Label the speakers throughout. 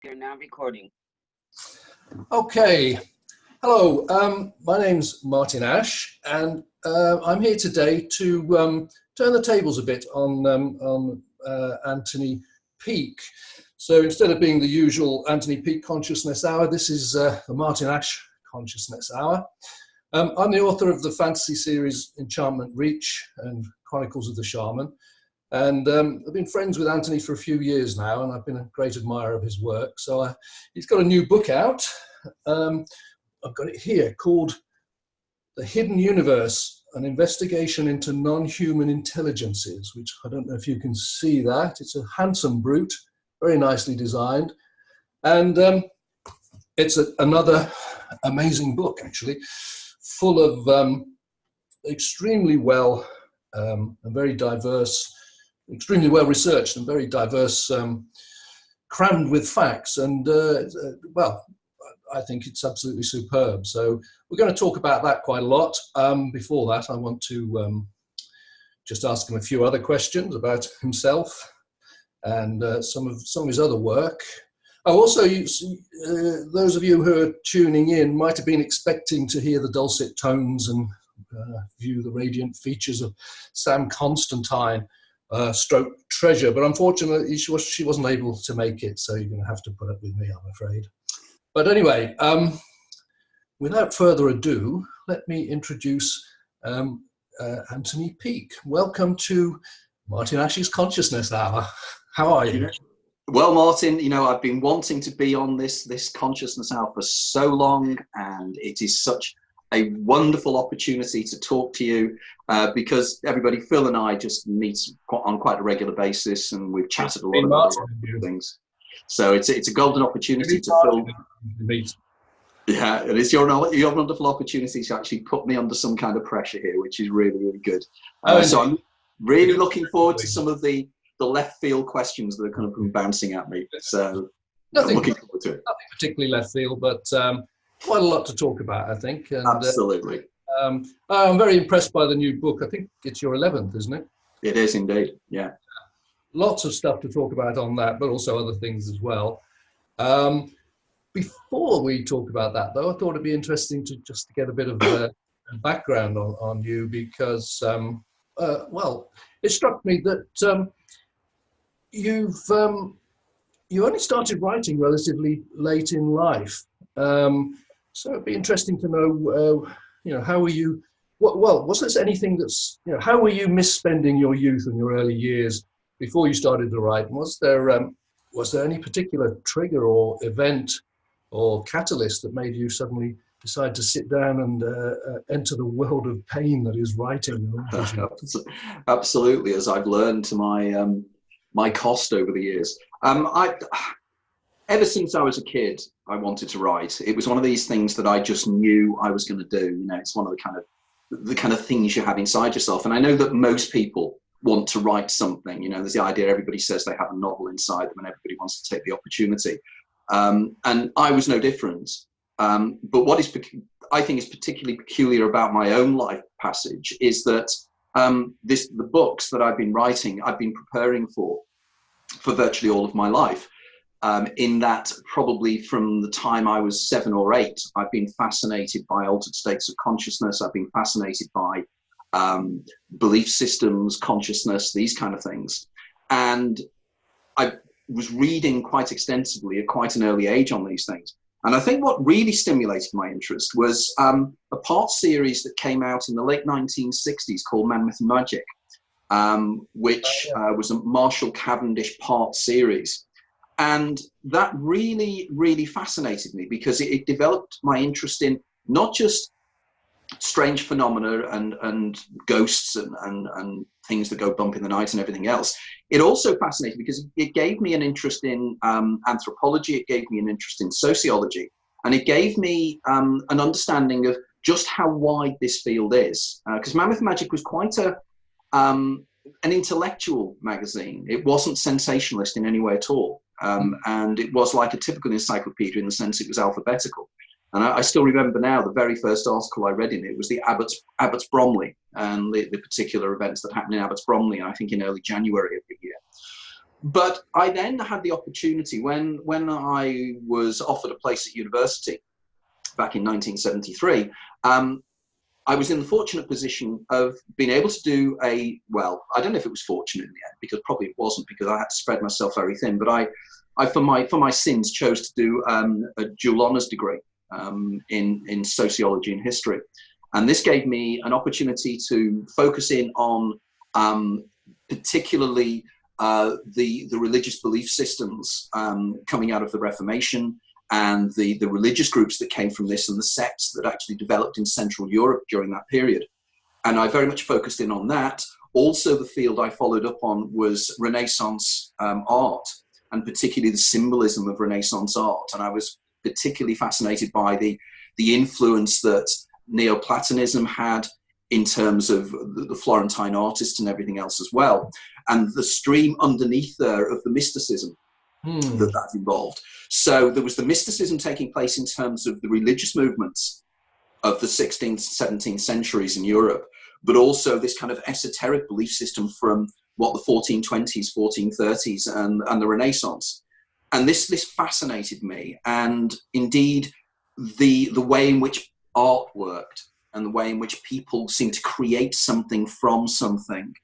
Speaker 1: You're now recording.
Speaker 2: Okay. Hello, my name's Martin Ash, and I'm here today to turn the tables a bit on Anthony Peake. So instead of being the usual Anthony Peake Consciousness Hour, this is the Martin Ash Consciousness Hour. I'm the author of the fantasy series Enchantment Reach and Chronicles of the Shaman. And I've been friends with Anthony for a few years now, and I've been a great admirer of his work. So he's got a new book out. I've got it here called The Hidden Universe, an investigation into non-human intelligences, which I don't know if you can see that. It's a handsome brute, very nicely designed. And it's another amazing book, actually, full of extremely well and very diverse, extremely well researched and very diverse, crammed with facts. And well, I think it's absolutely superb. So we're going to talk about that quite a lot. Before that, I want to just ask him a few other questions about himself and some of his other work. Oh, also, those of you who are tuning in might have been expecting to hear the dulcet tones and view the radiant features of Sam Constantine, stroke Treasure, but unfortunately she wasn't able to make it, so you're going to have to put up with me, I'm afraid. But anyway, without further ado, let me introduce Anthony Peake. Welcome to Martin Ash's Consciousness Hour. How are you?
Speaker 3: Well, Martin, I've been wanting to be on this Consciousness Hour for so long, and it is such a wonderful opportunity to talk to you because everybody, Phil and I, just meet on quite a regular basis, and we've chatted a lot about things. So it's a golden opportunity to Phil. Yeah, and it's your wonderful opportunity to actually put me under some kind of pressure here, which is really, really good. So I'm really looking forward to some of the left field questions that are kind of bouncing at me. So I'm looking forward to it.
Speaker 2: Nothing particularly left field, but quite a lot to talk about, I think. And,
Speaker 3: absolutely.
Speaker 2: I'm very impressed by the new book. I think it's your 11th, isn't it?
Speaker 3: It is indeed, yeah.
Speaker 2: Lots of stuff to talk about on that, but also other things as well. Before we talk about that, though, I thought it'd be interesting to just get a bit of background on you, because, well, it struck me that you only started writing relatively late in life. So it'd be interesting to know, how were you? Well, was there anything that's, how were you misspending your youth and your early years before you started to write? And was there any particular trigger or event or catalyst that made you suddenly decide to sit down and enter the world of pain that is writing?
Speaker 3: Absolutely, as I've learned to my cost over the years. Ever since I was a kid, I wanted to write. It was one of these things that I just knew I was going to do. It's one of the kind of things you have inside yourself. And I know that most people want to write something. There's the idea, everybody says they have a novel inside them and everybody wants to take the opportunity. And I was no different. But what I think is particularly peculiar about my own life passage is that the books that I've been writing, I've been preparing for virtually all of my life. In that, probably from the time I was 7 or 8, I've been fascinated by altered states of consciousness. I've been fascinated by belief systems, consciousness, these kind of things. And I was reading quite extensively at quite an early age on these things. And I think what really stimulated my interest was a part series that came out in the late 1960s called Man, Myth and Magic, which was a Marshall Cavendish part series. And that really, really fascinated me because it developed my interest in not just strange phenomena and ghosts and things that go bump in the night and everything else. It also fascinated me because it gave me an interest in anthropology, it gave me an interest in sociology, and it gave me an understanding of just how wide this field is. Because Mammoth Magic was quite an intellectual magazine. It wasn't sensationalist in any way at all. And it was like a typical encyclopedia in the sense it was alphabetical. And I still remember now the very first article I read in it was the Abbots Bromley and the particular events that happened in Abbots Bromley, I think in early January of the year. But I then had the opportunity when I was offered a place at university back in 1973. I was in the fortunate position of being able to do well, I don't know if it was fortunate in the end, because probably it wasn't, because I had to spread myself very thin, but I for my sins chose to do a dual honours degree in sociology and history. And this gave me an opportunity to focus in on particularly the religious belief systems coming out of the Reformation, and the religious groups that came from this, and the sects that actually developed in Central Europe during that period. And I very much focused in on that. Also, the field I followed up on was Renaissance art, and particularly the symbolism of Renaissance art. And I was particularly fascinated by the influence that Neoplatonism had in terms of the Florentine artists and everything else as well, and the stream underneath there of the mysticism that involved. So there was the mysticism taking place in terms of the religious movements of the 16th, 17th centuries in Europe, but also this kind of esoteric belief system from what the 1420s, 1430s and the Renaissance. And this fascinated me. And indeed, the way in which art worked and the way in which people seemed to create something from something.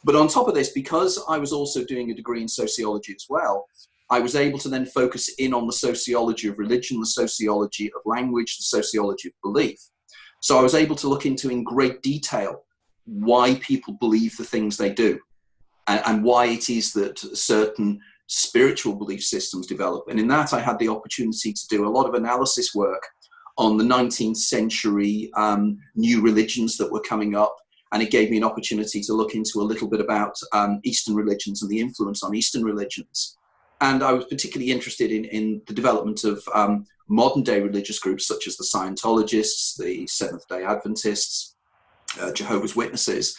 Speaker 3: But on top of this, because I was also doing a degree in sociology as well, I was able to then focus in on the sociology of religion, the sociology of language, the sociology of belief. So I was able to look into in great detail why people believe the things they do, and why it is that certain spiritual belief systems develop. And in that, I had the opportunity to do a lot of analysis work on the 19th century new religions that were coming up. And it gave me an opportunity to look into a little bit about Eastern religions and the influence on Eastern religions. And I was particularly interested in the development of modern day religious groups such as the Scientologists, the Seventh-day Adventists, Jehovah's Witnesses,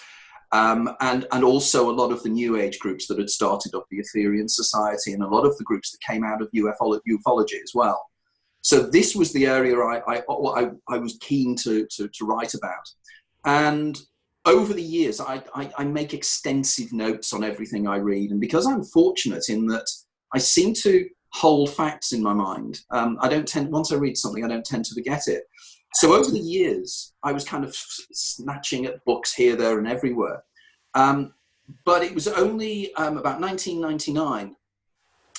Speaker 3: and also a lot of the New Age groups that had started up, the Ethereal Society, and a lot of the groups that came out of ufology as well. So this was the area I was keen to write about. And over the years, I make extensive notes on everything I read. And because I'm fortunate in that I seem to hold facts in my mind, once I read something, I don't tend to forget it. So over the years, I was kind of snatching at books here, there, and everywhere. But it was only about 1999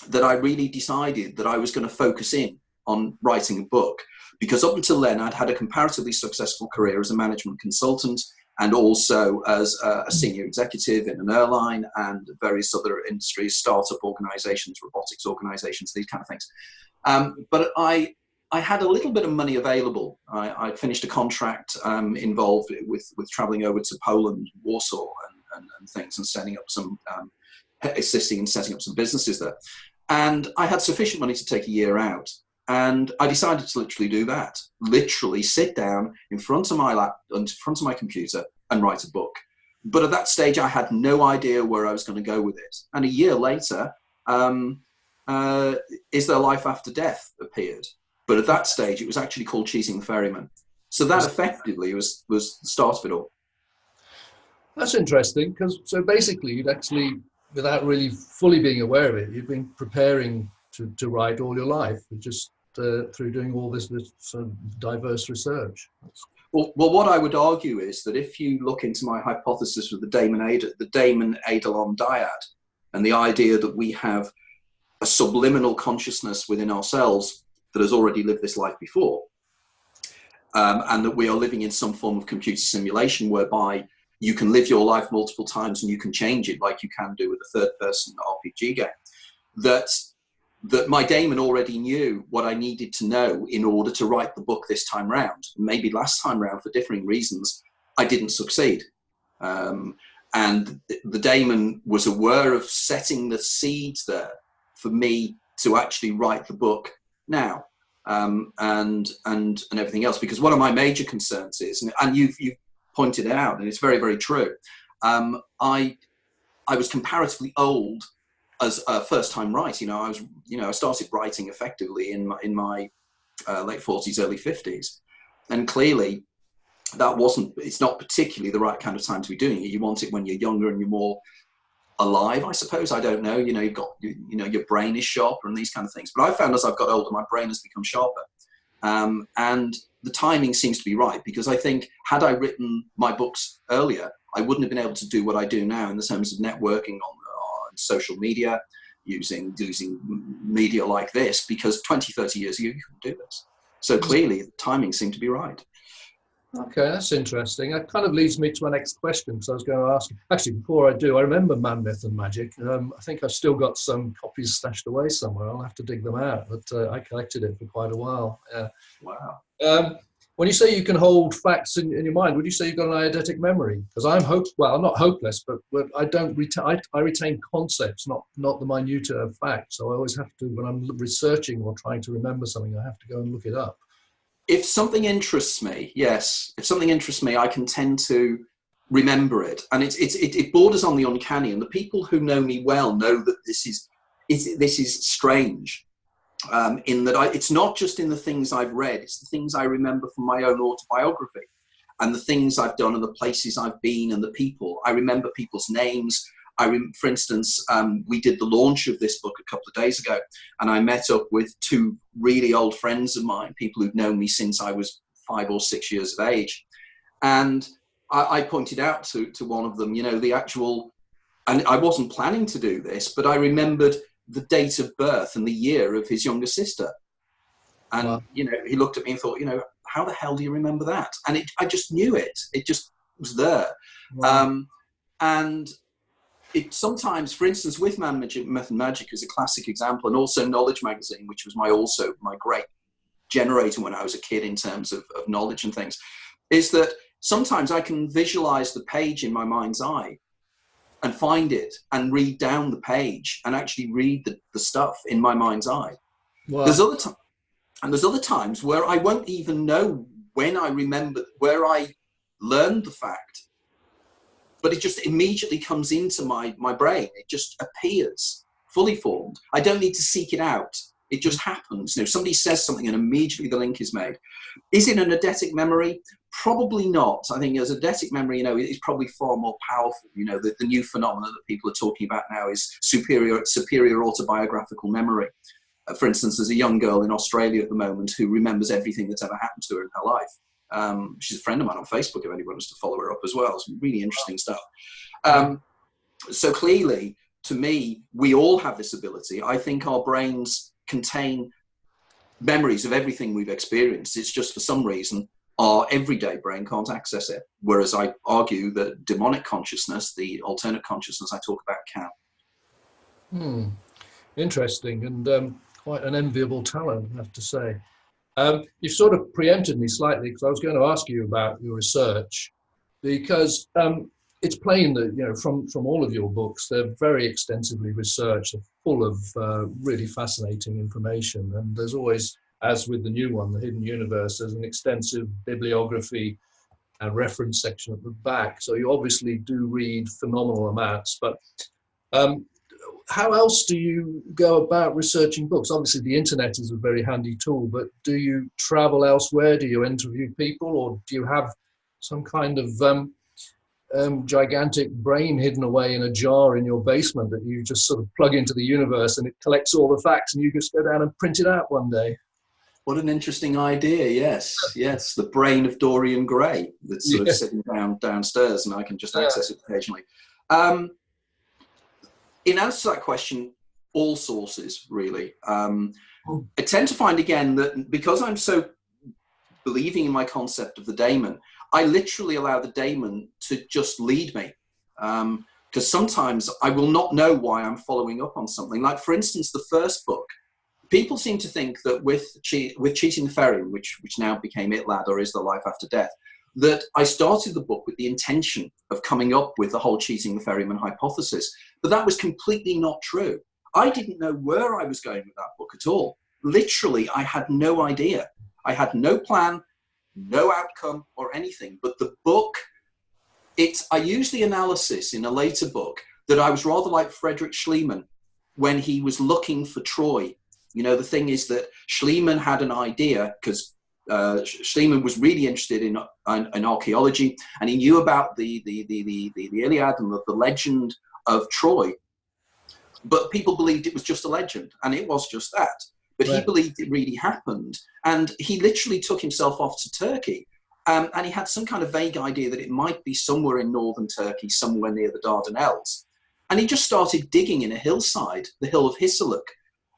Speaker 3: that I really decided that I was going to focus in on writing a book. Because up until then, I'd had a comparatively successful career as a management consultant, and also as a senior executive in an airline and various other industries, startup organizations, robotics organizations, these kind of things. But I had a little bit of money available. I finished a contract involved with traveling over to Poland, Warsaw, and things, and setting up some, assisting in setting up some businesses there. And I had sufficient money to take a year out. And I decided to literally do that. Literally sit down in front of my in front of my computer and write a book. But at that stage, I had no idea where I was going to go with it. And a year later, Is There Life After Death appeared. But at that stage, it was actually called Cheating the Ferryman. So that effectively was the start of it all.
Speaker 2: That's interesting, because so basically you'd actually, without really fully being aware of it, you've been preparing to write all your life, just through doing all this sort of diverse research.
Speaker 3: Well, what I would argue is that if you look into my hypothesis of the daemon eidolon dyad, and the idea that we have a subliminal consciousness within ourselves that has already lived this life before, and that we are living in some form of computer simulation whereby you can live your life multiple times and you can change it like you can do with a third-person RPG game, that my daemon already knew what I needed to know in order to write the book this time round. Maybe last time round, for differing reasons, I didn't succeed. And the daemon was aware of setting the seeds there for me to actually write the book now, and everything else. Because one of my major concerns is, and you've pointed it out, and it's very, very true, I was comparatively old as a first-time writer. I started writing effectively in my late 40s, early 50s, and clearly it's not particularly the right kind of time to be doing it. You want it when you're younger and you're more alive, I suppose. I don't know. You know, you've got, you know, your brain is sharper and these kind of things. But I found as I've got older, my brain has become sharper. And the timing seems to be right, because I think had I written my books earlier, I wouldn't have been able to do what I do now in the terms of networking on social media, using media like this, because 20, 30 years ago, you couldn't do this. So clearly, the timing seemed to be right.
Speaker 2: Okay, that's interesting. That kind of leads me to my next question, because I was going to ask, actually, before I do, I remember Man, Myth and Magic. I think I've still got some copies stashed away somewhere. I'll have to dig them out, but I collected it for quite a while.
Speaker 3: Wow.
Speaker 2: When you say you can hold facts in your mind, would you say you've got an eidetic memory? Because I'm I'm not hopeless, but I don't retain. I retain concepts, not the minutia of facts. So I always have to, when I'm researching or trying to remember something, I have to go and look it up.
Speaker 3: If something interests me, yes. If something interests me, I can tend to remember it, and it borders on the uncanny. And the people who know me well know that this is strange. In that it's not just in the things I've read, it's the things I remember from my own autobiography, and the things I've done and the places I've been and the people. I remember people's names. For instance, we did the launch of this book a couple of days ago, and I met up with two really old friends of mine, people who've known me since I was 5 or 6 years of age. And I pointed out to one of them, you know, the actual, and I wasn't planning to do this, but I remembered the date of birth and the year of his younger sister. And, wow. You know, he looked at me and thought, you know, how the hell do you remember that? And I just knew it. It just was there. Wow. And it sometimes, for instance, with Man, Myth and Magic is a classic example, and also Knowledge Magazine, which was my great generator when I was a kid in terms of knowledge and things, is that sometimes I can visualize the page in my mind's eye and find it and read down the page and actually read the stuff in my mind's eye. Wow. There's other times where I won't even know when I remember where I learned the fact, but it just immediately comes into my brain. It just appears fully formed. I don't need to seek it out. It just happens. You know, somebody says something and immediately the link is made. Is it an eidetic memory? Probably not. I think as eidetic memory, you know, is probably far more powerful. You know, the new phenomenon that people are talking about now is superior autobiographical memory. For instance, there's a young girl in Australia at the moment who remembers everything that's ever happened to her in her life. She's a friend of mine on Facebook, if anyone wants to follow her up as well. It's really interesting stuff. So clearly, to me, we all have this ability. I think our brains contain memories of everything we've experienced. It's just for some reason our everyday brain can't access it. Whereas I argue that demonic consciousness, the alternate consciousness I talk about, can.
Speaker 2: Interesting, and quite an enviable talent, I have to say. You've sort of preempted me slightly, because I was going to ask you about your research, because it's plain that, you know, from all of your books, they're very extensively researched, they're full of really fascinating information. And there's always, as with the new one, The Hidden Universe, there's an extensive bibliography and reference section at the back. So you obviously do read phenomenal amounts. But how else do you go about researching books? Obviously, the internet is a very handy tool, but do you travel elsewhere? Do you interview people, or do you have some kind of gigantic brain hidden away in a jar in your basement that you just sort of plug into the universe and it collects all the facts and you just go down and print it out one day?
Speaker 3: What an interesting idea. Yes, yes. The brain of Dorian Gray that's sort of sitting downstairs, and I can just access it occasionally. In answer to that question, all sources, really. I tend to find, again, that because I'm so believing in my concept of the daemon, I literally allow the daemon to just lead me. Because sometimes I will not know why I'm following up on something. Like, for instance, the first book, people seem to think that with Cheating the Ferryman, which now became It Lad, or Is There Life After Death, that I started the book with the intention of coming up with the whole Cheating the Ferryman hypothesis. But that was completely not true. I didn't know where I was going with that book at all. Literally, I had no idea. I had no plan, no outcome or anything. But the book, I used the analysis in a later book that I was rather like Frederick Schliemann when he was looking for Troy. You know, the thing is that Schliemann had an idea, because Schliemann was really interested in archaeology, and he knew about the Iliad and the legend of Troy. But people believed it was just a legend, and it was just that. But he believed it really happened, and he literally took himself off to Turkey. And he had some kind of vague idea that it might be somewhere in northern Turkey, somewhere near the Dardanelles. And he just started digging in a hillside, the hill of Hisarlik.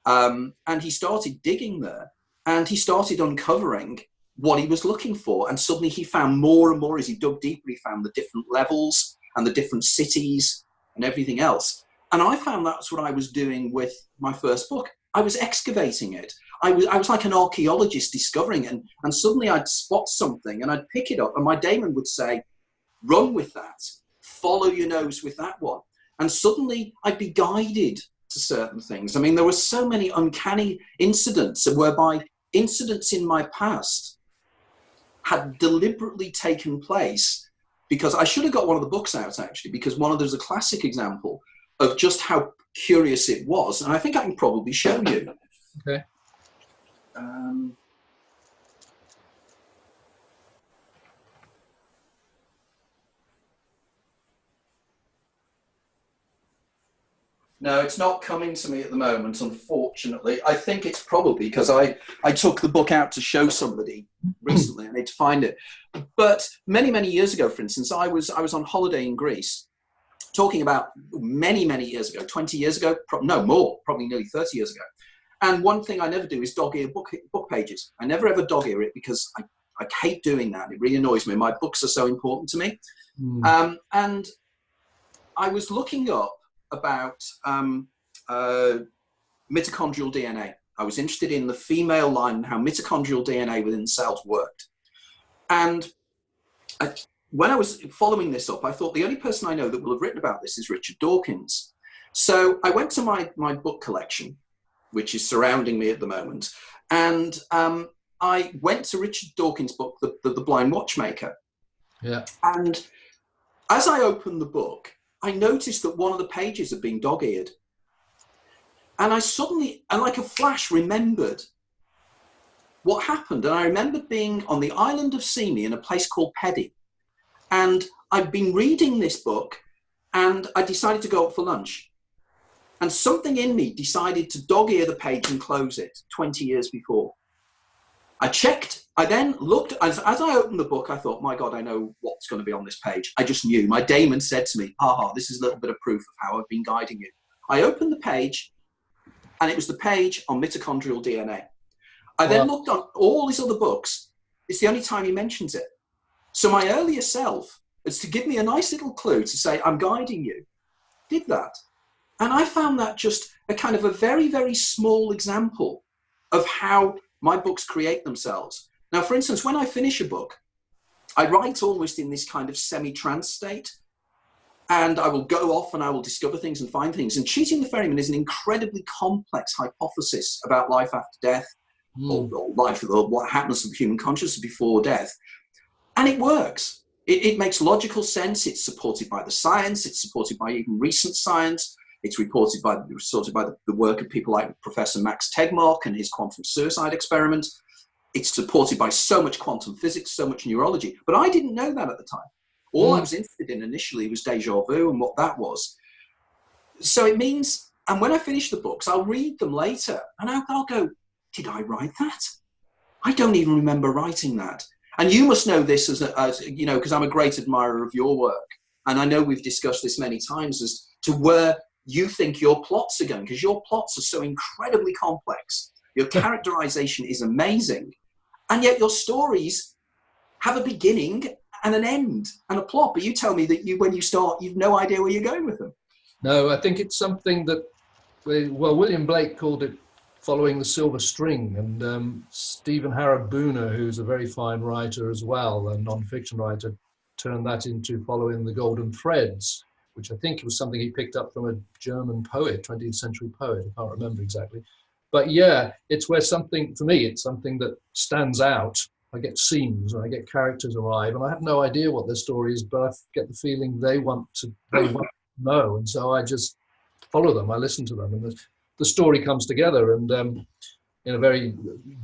Speaker 3: And he started digging there, and he started uncovering what he was looking for. And suddenly he found more and more, as he dug deeper, he found the different levels and the different cities and everything else. And I found that's what I was doing with my first book. I was excavating it. I was like an archaeologist discovering it. And suddenly I'd spot something and I'd pick it up, and my daemon would say, run with that, follow your nose with that one. And suddenly I'd be guided to certain things. I mean, there were so many uncanny incidents whereby incidents in my past had deliberately taken place, because I should have got one of the books out, actually, because there's a classic example of just how curious it was. And I think I can probably show you.
Speaker 2: Okay.
Speaker 3: No, it's not coming to me at the moment, unfortunately. I think it's probably because I took the book out to show somebody recently. I need to find it. But many, many years ago, for instance, I was on holiday in Greece, talking about many, many years ago, 20 years ago, no more, probably nearly 30 years ago. And one thing I never do is dog-ear book pages. I never ever dog-ear it, because I hate doing that. It really annoys me. My books are so important to me. And I was looking up about mitochondrial DNA. I was interested in the female line and how mitochondrial DNA within cells worked. And when I was following this up, I thought the only person I know that will have written about this is Richard Dawkins. So I went to my book collection, which is surrounding me at the moment, and I went to Richard Dawkins' book, The Blind Watchmaker.
Speaker 2: Yeah.
Speaker 3: And as I opened the book, I noticed that one of the pages had been dog-eared. And I suddenly, and like a flash, remembered what happened. And I remembered being on the island of Simi in a place called Pedi. And I'd been reading this book, and I decided to go up for lunch. And something in me decided to dog-ear the page and close it 20 years before. I checked. I then looked. As I opened the book, I thought, my God, I know what's going to be on this page. I just knew. My daemon said to me, this is a little bit of proof of how I've been guiding you. I opened the page, and it was the page on mitochondrial DNA. I then looked on all his other books. It's the only time he mentions it. So my earlier self, is to give me a nice little clue to say, I'm guiding you, did that. And I found that just a kind of a very, very small example of how my books create themselves. Now, for instance, when I finish a book, I write almost in this kind of semi-trance state, and I will go off and I will discover things and find things. And Cheating the Ferryman is an incredibly complex hypothesis about life after death, or life, or what happens to the human consciousness before death. And it works. It makes logical sense. It's supported by the science. It's supported by even recent science. It's supported by the work of people like Professor Max Tegmark and his quantum suicide experiment. It's supported by so much quantum physics, so much neurology. But I didn't know that at the time. All I was interested in initially was déjà vu and what that was. So it means, and when I finish the books, I'll read them later, and I'll go, did I write that? I don't even remember writing that. And you must know this as you know, because I'm a great admirer of your work. And I know we've discussed this many times as to where you think your plots are going, because your plots are so incredibly complex. Your characterization is amazing. And yet your stories have a beginning and an end and a plot. But you tell me that when you start, you've no idea where you're going with them.
Speaker 2: No, I think it's something that, William Blake called it following the silver string, and Stephen Harrod Booner, who's a very fine writer as well, a non-fiction writer, turned that into following the golden threads, which I think was something he picked up from a German poet, 20th century poet. I can't remember exactly. But yeah, it's where something, for me, it's something that stands out. I get scenes and I get characters arrive, and I have no idea what their story is, but I get the feeling they want to know. And so I just follow them, I listen to them, and the story comes together. And in a very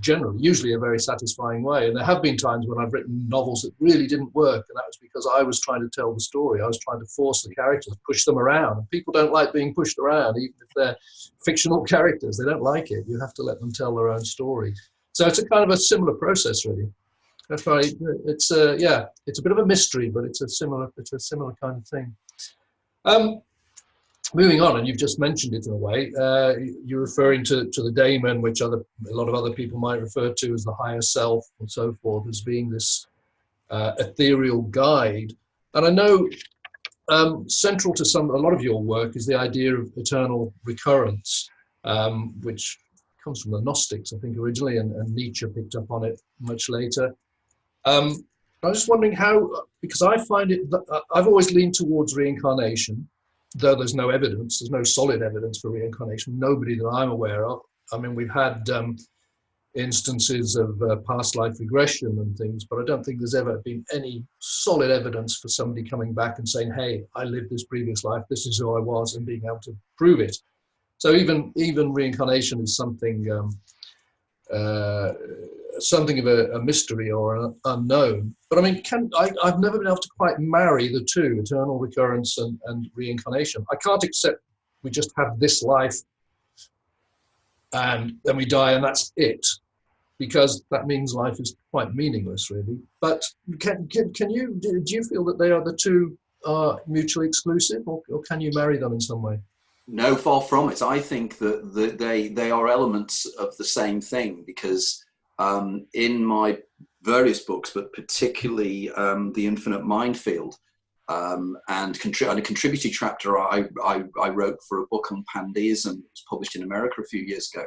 Speaker 2: general, usually a very satisfying way. And there have been times when I've written novels that really didn't work, and that was because I was trying to tell the story. I was trying to force the characters, push them around. And people don't like being pushed around, even if they're fictional characters. They don't like it. You have to let them tell their own story. So it's a kind of a similar process, really. That's why it's yeah, it's a bit of a mystery, but it's a similar kind of thing. Moving on, and you've just mentioned it in a way, you're referring to the daemon, which a lot of other people might refer to as the higher self and so forth, as being this ethereal guide. And I know central to a lot of your work is the idea of eternal recurrence, which comes from the Gnostics, I think, originally, and Nietzsche picked up on it much later. I was just wondering how, because I find it, I've always leaned towards reincarnation, though there's no evidence, there's no solid evidence for reincarnation, nobody that I'm aware of. I mean, we've had instances of past life regression and things, but I don't think there's ever been any solid evidence for somebody coming back and saying, hey, I lived this previous life, this is who I was, and being able to prove it. So even reincarnation is something something of a mystery or an unknown. But I mean, I've never been able to quite marry the two, eternal recurrence and reincarnation. I can't accept we just have this life and then we die and that's it, because that means life is quite meaningless, really. But do you feel that the two are mutually exclusive, or can you marry them in some way?
Speaker 3: No, far from it. I think that they are elements of the same thing, because in my various books, but particularly The Infinite Minefield, and a contributory chapter I wrote for a book on pandeism, it was published in America a few years ago.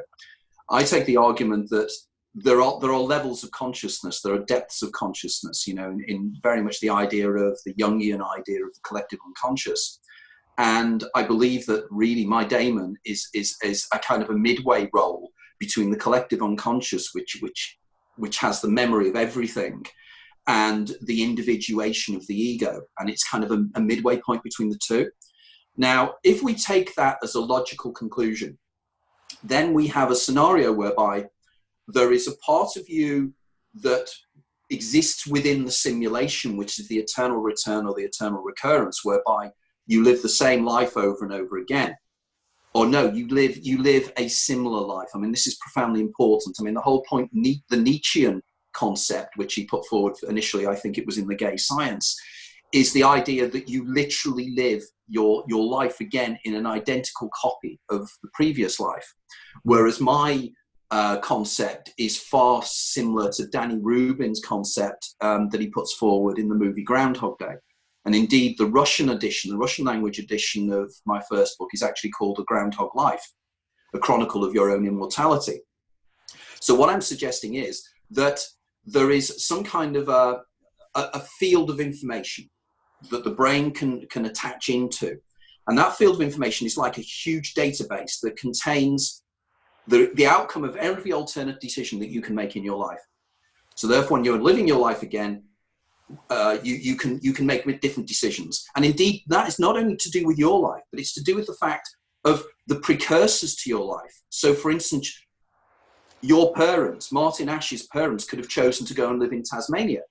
Speaker 3: I take the argument that there are levels of consciousness, there are depths of consciousness, you know, in very much the idea of the Jungian idea of the collective unconscious. And I believe that really my daemon is a kind of a midway role between the collective unconscious, which has the memory of everything, and the individuation of the ego. And it's kind of a midway point between the two. Now, if we take that as a logical conclusion, then we have a scenario whereby there is a part of you that exists within the simulation, which is the eternal return or the eternal recurrence, whereby you live the same life over and over again. Or no, you live a similar life. I mean, this is profoundly important. I mean, the whole point, the Nietzschean concept, which he put forward initially, I think it was in The Gay Science, is the idea that you literally live your life again in an identical copy of the previous life. Whereas my concept is far similar to Danny Rubin's concept that he puts forward in the movie Groundhog Day. And indeed, the Russian edition, the Russian language edition of my first book is actually called A Groundhog Life, a chronicle of your own immortality. So what I'm suggesting is that there is some kind of a field of information that the brain can attach into. And that field of information is like a huge database that contains the outcome of every alternate decision that you can make in your life. So therefore, when you're living your life again, you can make different decisions. And indeed, that is not only to do with your life, but it's to do with the fact of the precursors to your life. So for instance, your parents, Martin Ash's parents, could have chosen to go and live in Tasmania.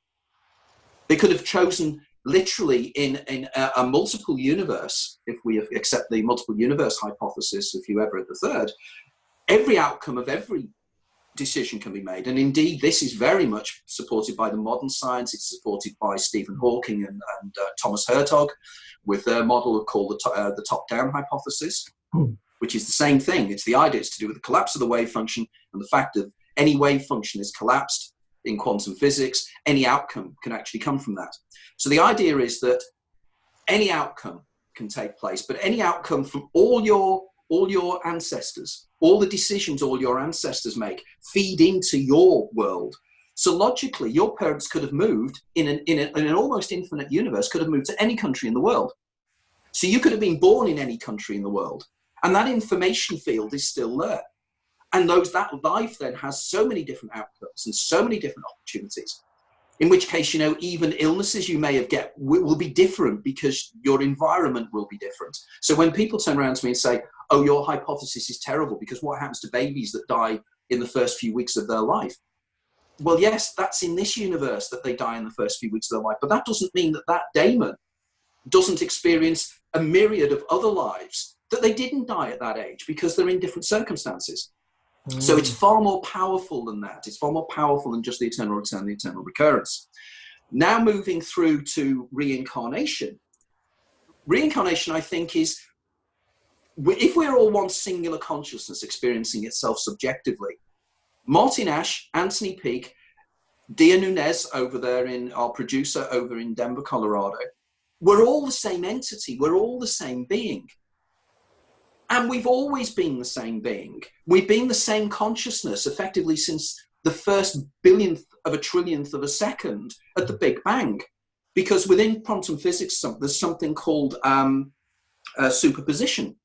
Speaker 3: They could have chosen literally in a multiple universe, if we accept the multiple universe hypothesis, if you ever at the third, every outcome of every decision can be made. And indeed, this is very much supported by the modern science. It's supported by Stephen Hawking and Thomas Hertog with their model called the top-down hypothesis, which is the same thing. It's the idea, it's to do with the collapse of the wave function and the fact that any wave function is collapsed in quantum physics. Any outcome can actually come from that. So the idea is that any outcome can take place, but any outcome from all your ancestors, all the decisions all your ancestors make feed into your world. So logically, your parents could have moved in an almost infinite universe, could have moved to any country in the world. So you could have been born in any country in the world, and that information field is still there. And that life then has so many different outcomes and so many different opportunities, in which case, you know, even illnesses you may have will be different because your environment will be different. So when people turn around to me and say, oh, your hypothesis is terrible because what happens to babies that die in the first few weeks of their life. Well, yes, that's in this universe that they die in the first few weeks of their life, but that doesn't mean that that daemon doesn't experience a myriad of other lives that they didn't die at that age because they're in different circumstances. So it's far more powerful than that. It's far more powerful than just the eternal return, the eternal recurrence. Now moving through to reincarnation. Reincarnation, I think, is, if we're all one singular consciousness experiencing itself subjectively, Martin Ash, Anthony Peake, Dia Nunez over there, our producer over in Denver, Colorado, we're all the same entity. We're all the same being. And we've always been the same being. We've been the same consciousness effectively since the first billionth of a trillionth of a second at the Big Bang. Because within quantum physics, there's something called superposition,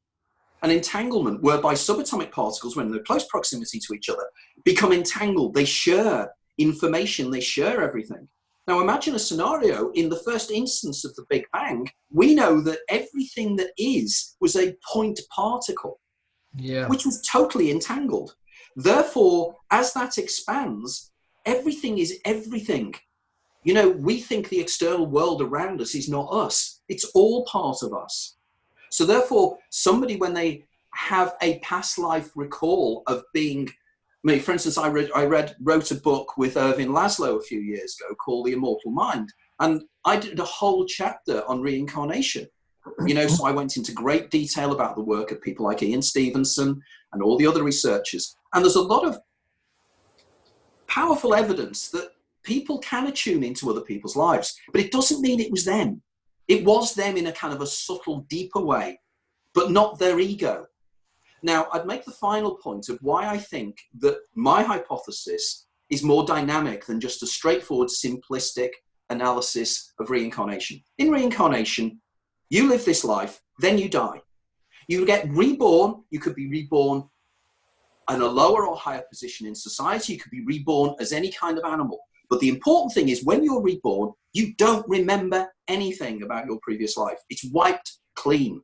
Speaker 3: an entanglement, whereby subatomic particles, when they're in close proximity to each other, become entangled. They share information, they share everything. Now imagine a scenario in the first instance of the Big Bang. We know that everything that is was a point particle, which was totally entangled. Therefore, as that expands, everything is everything. You know, we think the external world around us is not us. It's all part of us. So therefore, somebody, when they have a past life recall of being, for instance, I wrote a book with Irving Laszlo a few years ago called The Immortal Mind. And I did a whole chapter on reincarnation. You know, so I went into great detail about the work of people like Ian Stevenson and all the other researchers. And there's a lot of powerful evidence that people can attune into other people's lives, but it doesn't mean it was them. It was them in a kind of a subtle, deeper way, but not their ego. Now, I'd make the final point of why I think that my hypothesis is more dynamic than just a straightforward, simplistic analysis of reincarnation. In reincarnation, you live this life, then you die. You get reborn. You could be reborn in a lower or higher position in society. You could be reborn as any kind of animal. But the important thing is, when you're reborn, you don't remember anything about your previous life. It's wiped clean.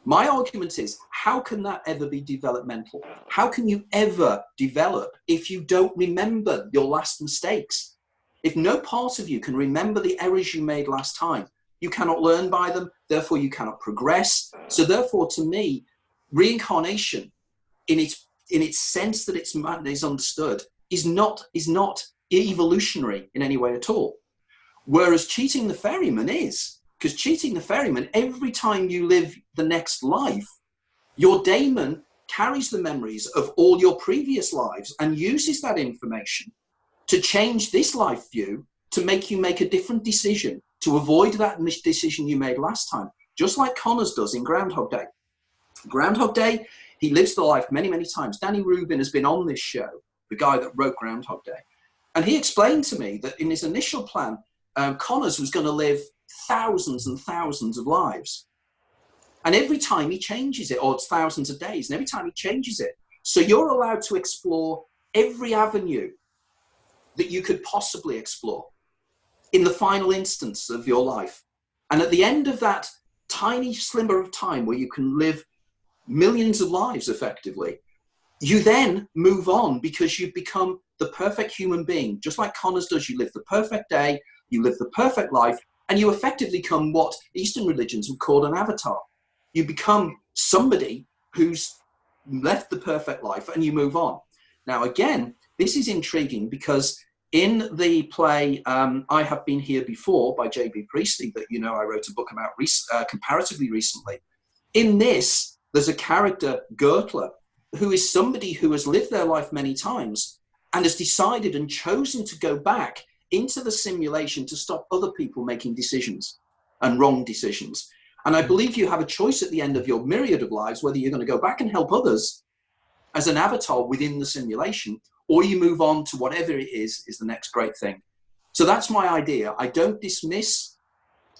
Speaker 3: My argument is, how can that ever be developmental? How can you ever develop if you don't remember your last mistakes? If no part of you can remember the errors you made last time, you cannot learn by them, therefore you cannot progress. So therefore, to me, reincarnation, in its sense that is understood, is not evolutionary in any way at all. Whereas cheating the ferryman is. Because cheating the ferryman, every time you live the next life, your daemon carries the memories of all your previous lives and uses that information to change this life view, to make you make a different decision, to avoid that decision you made last time, just like Connors does in Groundhog Day. Groundhog Day, he lives the life many, many times. Danny Rubin has been on this show, the guy that wrote Groundhog Day. And he explained to me that in his initial plan, Connors was going to live thousands and thousands of lives. And every time he changes it, or it's thousands of days, and every time he changes it. So you're allowed to explore every avenue that you could possibly explore in the final instance of your life. And at the end of that tiny sliver of time where you can live millions of lives effectively, you then move on because you've become the perfect human being. Just like Connors does, you live the perfect day, you live the perfect life, and you effectively become what Eastern religions would call an avatar. You become somebody who's left the perfect life and you move on. Now, again, this is intriguing because in the play I Have Been Here Before by J.B. Priestley, that, you know, I wrote a book about comparatively recently. In this, there's a character, Gertler, who is somebody who has lived their life many times and has decided and chosen to go back into the simulation to stop other people making decisions and wrong decisions. And I believe you have a choice at the end of your myriad of lives, whether you're going to go back and help others as an avatar within the simulation, or you move on to whatever it is the next great thing. So that's my idea. I don't dismiss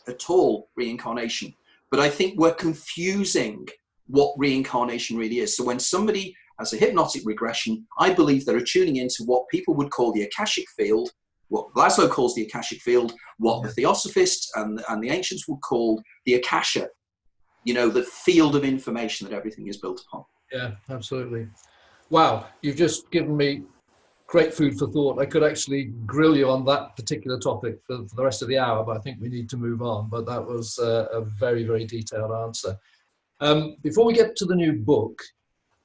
Speaker 3: at all reincarnation, but I think we're confusing what reincarnation really is. So when somebody has a hypnotic regression, I believe they're tuning into what people would call the Akashic field, what Laszlo calls the Akashic field, what the Theosophists and the ancients would call the Akasha, you know, the field of information that everything is built upon.
Speaker 2: Yeah, absolutely. Wow, you've just given me great food for thought. I could actually grill you on that particular topic for the rest of the hour, but I think we need to move on. But that was a very, very detailed answer. Before we get to the new book,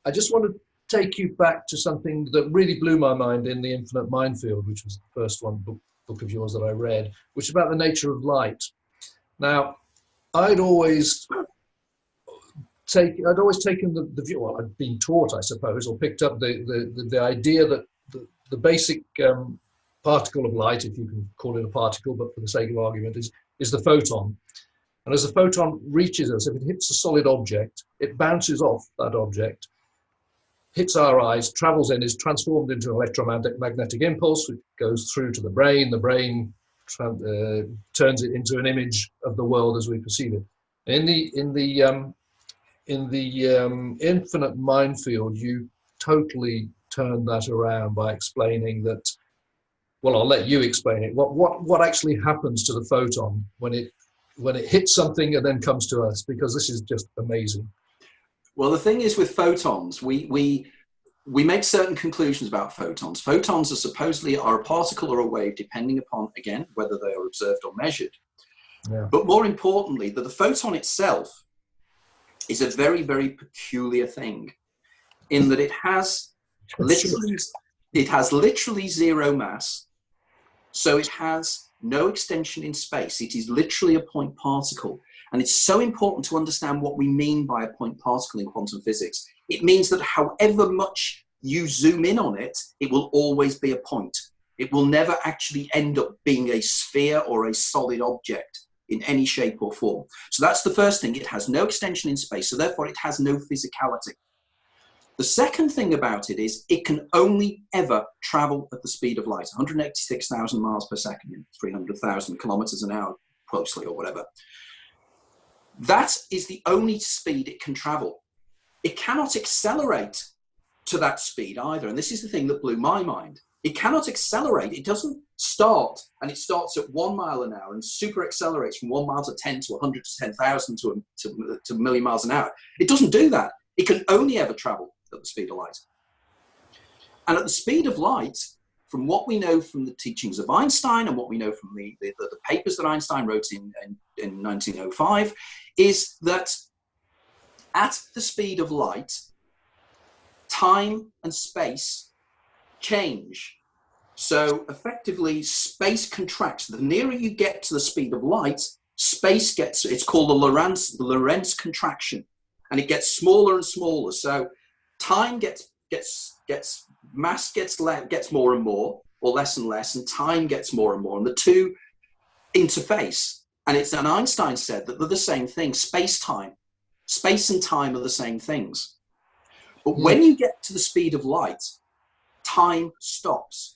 Speaker 2: I just want to take you back to something that really blew my mind in The Infinite Minefield, which was the first book of yours that I read, which is about the nature of light. Now, I'd always taken the view, well, I'd been taught, I suppose, or picked up the idea that the basic particle of light, if you can call it a particle, but for the sake of argument, is the photon. And as the photon reaches us, if it hits a solid object, it bounces off that object, hits our eyes, travels in, is transformed into an electromagnetic impulse, which goes through to the brain. The brain turns it into an image of the world as we perceive it. In the Infinite Minefield, you totally turn that around by explaining that. Well, I'll let you explain it. What actually happens to the photon when it hits something and then comes to us? Because this is just amazing.
Speaker 3: Well, the thing is with photons, we make certain conclusions about photons. Photons are supposedly a particle or a wave, depending upon, again, whether they are observed or measured. Yeah. But more importantly, that the photon itself is a very, very peculiar thing in that it has literally zero mass. So it has no extension in space. It is literally a point particle. And it's so important to understand what we mean by a point particle in quantum physics. It means that however much you zoom in on it, it will always be a point. It will never actually end up being a sphere or a solid object in any shape or form. So that's the first thing. It has no extension in space, so therefore it has no physicality. The second thing about it is it can only ever travel at the speed of light, 186,000 miles per second, 300,000 kilometers an hour, closely, or whatever. That is the only speed it can travel. It cannot accelerate to that speed either. And this is the thing that blew my mind. It cannot accelerate. It doesn't start, and it starts at 1 mile an hour and super accelerates from 1 mile to 10 to 100 to 10,000 to a million miles an hour. It doesn't do that. It can only ever travel at the speed of light. And at the speed of light, from what we know from the teachings of Einstein and what we know from the papers that Einstein wrote in 1905, is that at the speed of light, time and space change. So effectively, space contracts. The nearer you get to the speed of light, space gets, it's called the Lorentz contraction, and it gets smaller and smaller. So time mass gets more and more, or less and less, and time gets more and more, and the two interface. And Einstein said that they're the same thing. Space and time are the same things. But when you get to the speed of light, time stops.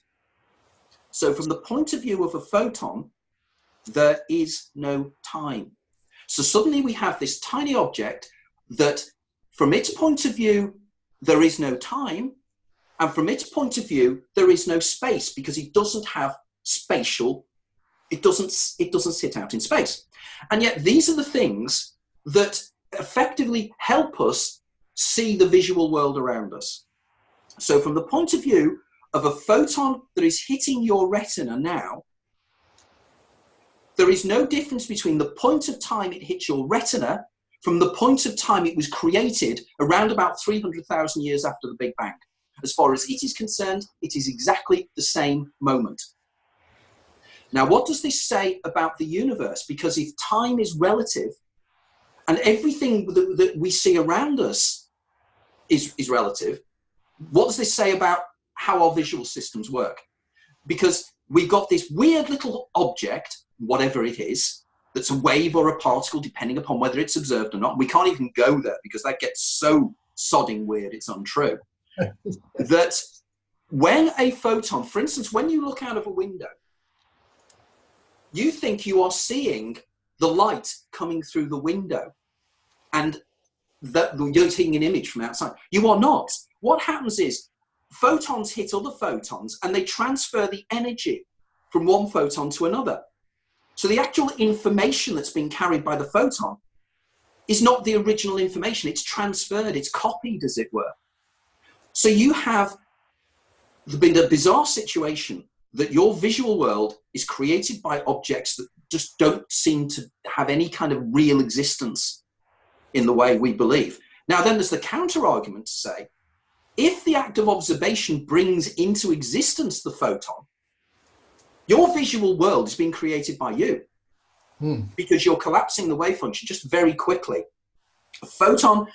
Speaker 3: So from the point of view of a photon, there is no time. So suddenly we have this tiny object that, from its point of view, there is no time, and from its point of view, there is no space, because it doesn't have spatial, it doesn't sit out in space. And yet these are the things that effectively help us see the visual world around us. So from the point of view of a photon that is hitting your retina now, there is no difference between the point of time it hits your retina from the point of time it was created around about 300,000 years after the Big Bang. As far as it is concerned, it is exactly the same moment. Now, what does this say about the universe? Because if time is relative and everything that we see around us is relative, what does this say about how our visual systems work? Because we've got this weird little object, whatever it is, that's a wave or a particle, depending upon whether it's observed or not. We can't even go there because that gets so sodding weird, it's untrue. That when a photon, for instance, when you look out of a window, you think you are seeing the light coming through the window and that you're taking an image from outside. You are not. What happens is photons hit other photons and they transfer the energy from one photon to another. So the actual information that's being carried by the photon is not the original information. It's transferred, it's copied, as it were. So you have the bizarre situation that your visual world is created by objects that just don't seem to have any kind of real existence in the way we believe. Now, then there's the counter argument to say, if the act of observation brings into existence the photon, your visual world is being created by you, because you're collapsing the wave function just very quickly. A photon,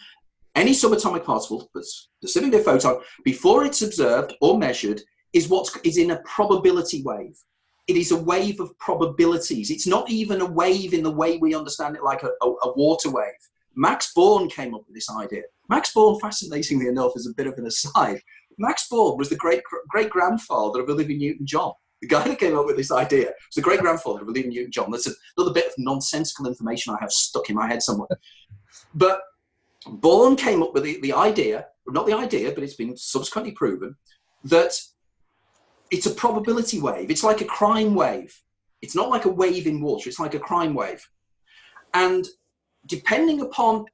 Speaker 3: any subatomic particle, but specifically a photon, before it's observed or measured, is in a probability wave. It is a wave of probabilities. It's not even a wave in the way we understand it, like a water wave. Max Born came up with this idea. Max Born, fascinatingly enough, as a bit of an aside, Max Born was the great-grandfather of Olivia Newton-John. The guy that came up with this idea was the great-grandfather of Olivia Newton-John. That's another bit of nonsensical information I have stuck in my head somewhere. But Born came up with the idea, not the idea, but it's been subsequently proven, that it's a probability wave. It's like a crime wave. It's not like a wave in water. It's like a crime wave. And depending upon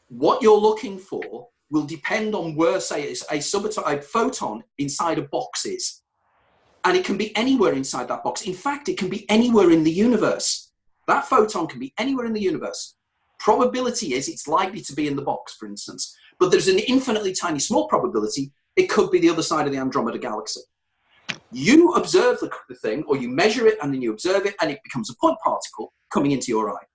Speaker 3: what you're looking for will depend on where, say, a photon inside a box is. And it can be anywhere inside that box. In fact, it can be anywhere in the universe. That photon can be anywhere in the universe. Probability is it's likely to be in the box, for instance. But there's an infinitely tiny small probability it could be the other side of the Andromeda galaxy. You observe the thing, or you measure it, and then you observe it, and it becomes a point particle coming into your eye.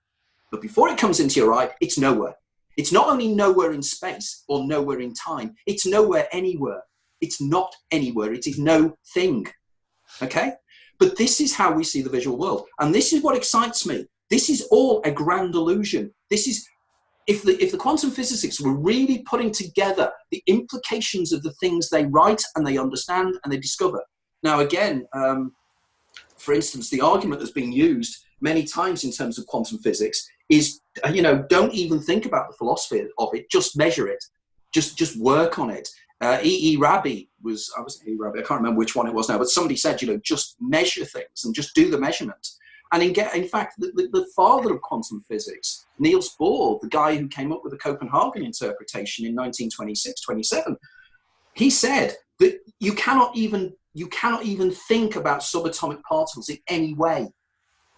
Speaker 3: But before it comes into your eye, it's nowhere. It's not only nowhere in space or nowhere in time, it's nowhere anywhere. It's not anywhere. It is no thing. Okay? But this is how we see the visual world. And this is what excites me. This is all a grand illusion. This is, if the quantum physicists were really putting together the implications of the things they write and they understand and they discover. Now, again, for instance, the argument that's been used many times in terms of quantum physics is, don't even think about the philosophy of it, just measure it, just work on it. Rabi I can't remember which one it was now, but somebody said, just measure things and just do the measurement. And in fact, the father of quantum physics, Niels Bohr, the guy who came up with the Copenhagen interpretation in 1926-27, he said that you cannot even think about subatomic particles in any way.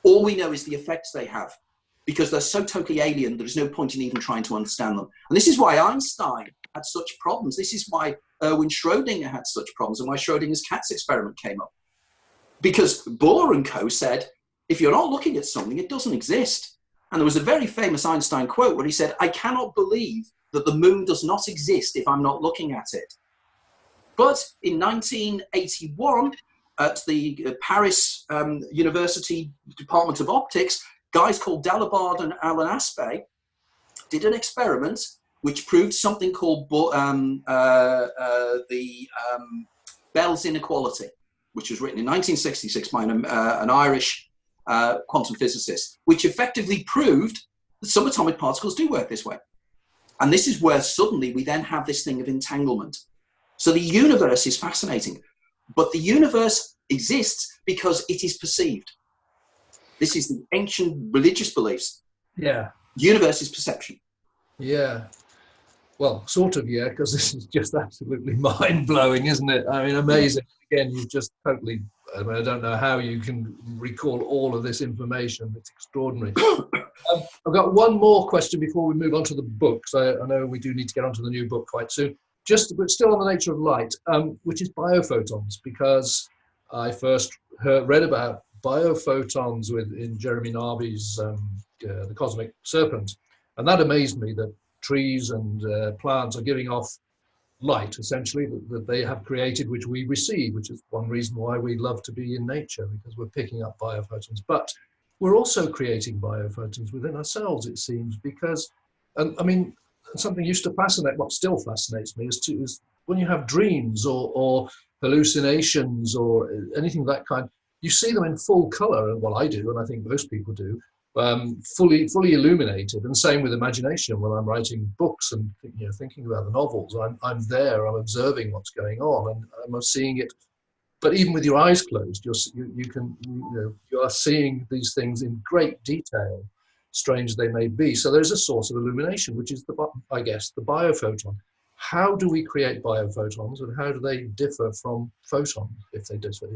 Speaker 3: All we know is the effects they have, because they're so totally alien, there's no point in even trying to understand them. And this is why Einstein had such problems. This is why Erwin Schrödinger had such problems, and why Schrödinger's cat's experiment came up. Because Bohr and co. said, if you're not looking at something, it doesn't exist. And there was a very famous Einstein quote where he said, I cannot believe that the moon does not exist if I'm not looking at it. But in 1981, at the Paris University Department of Optics, guys called Dalibard and Alan Aspect did an experiment which proved something called Bell's inequality, which was written in 1966 by an Irish quantum physicist, which effectively proved that subatomic particles do work this way. And this is where suddenly we then have this thing of entanglement. So the universe is fascinating, but the universe exists because it is perceived. This is the ancient religious beliefs.
Speaker 2: Yeah.
Speaker 3: Universe is perception.
Speaker 2: Yeah. Well, sort of, yeah, because this is just absolutely mind-blowing, isn't it? I mean, amazing. Again, you've just totally, I don't know how you can recall all of this information. It's extraordinary. I've got one more question before we move on to the books. I know we do need to get onto the new book quite soon. But still on the nature of light, which is biophotons, because I first read about biophotons in Jeremy Narby's The Cosmic Serpent. And that amazed me, that trees and plants are giving off light, essentially, that they have created, which we receive, which is one reason why we love to be in nature, because we're picking up biophotons. But we're also creating biophotons within ourselves, it seems, because, I mean, something used to fascinate, what still fascinates me, is when you have dreams or hallucinations or anything of that kind, you see them in full color, and well, I do, and I think most people do, fully illuminated. And same with imagination. When I'm writing books and thinking about the novels, I'm there, I'm observing what's going on, and I'm seeing it. But even with your eyes closed, you are seeing these things in great detail, strange they may be. So there's a source of illumination, which is I guess the biophoton. how do we create biophotons, and how do they differ from photons if they differ?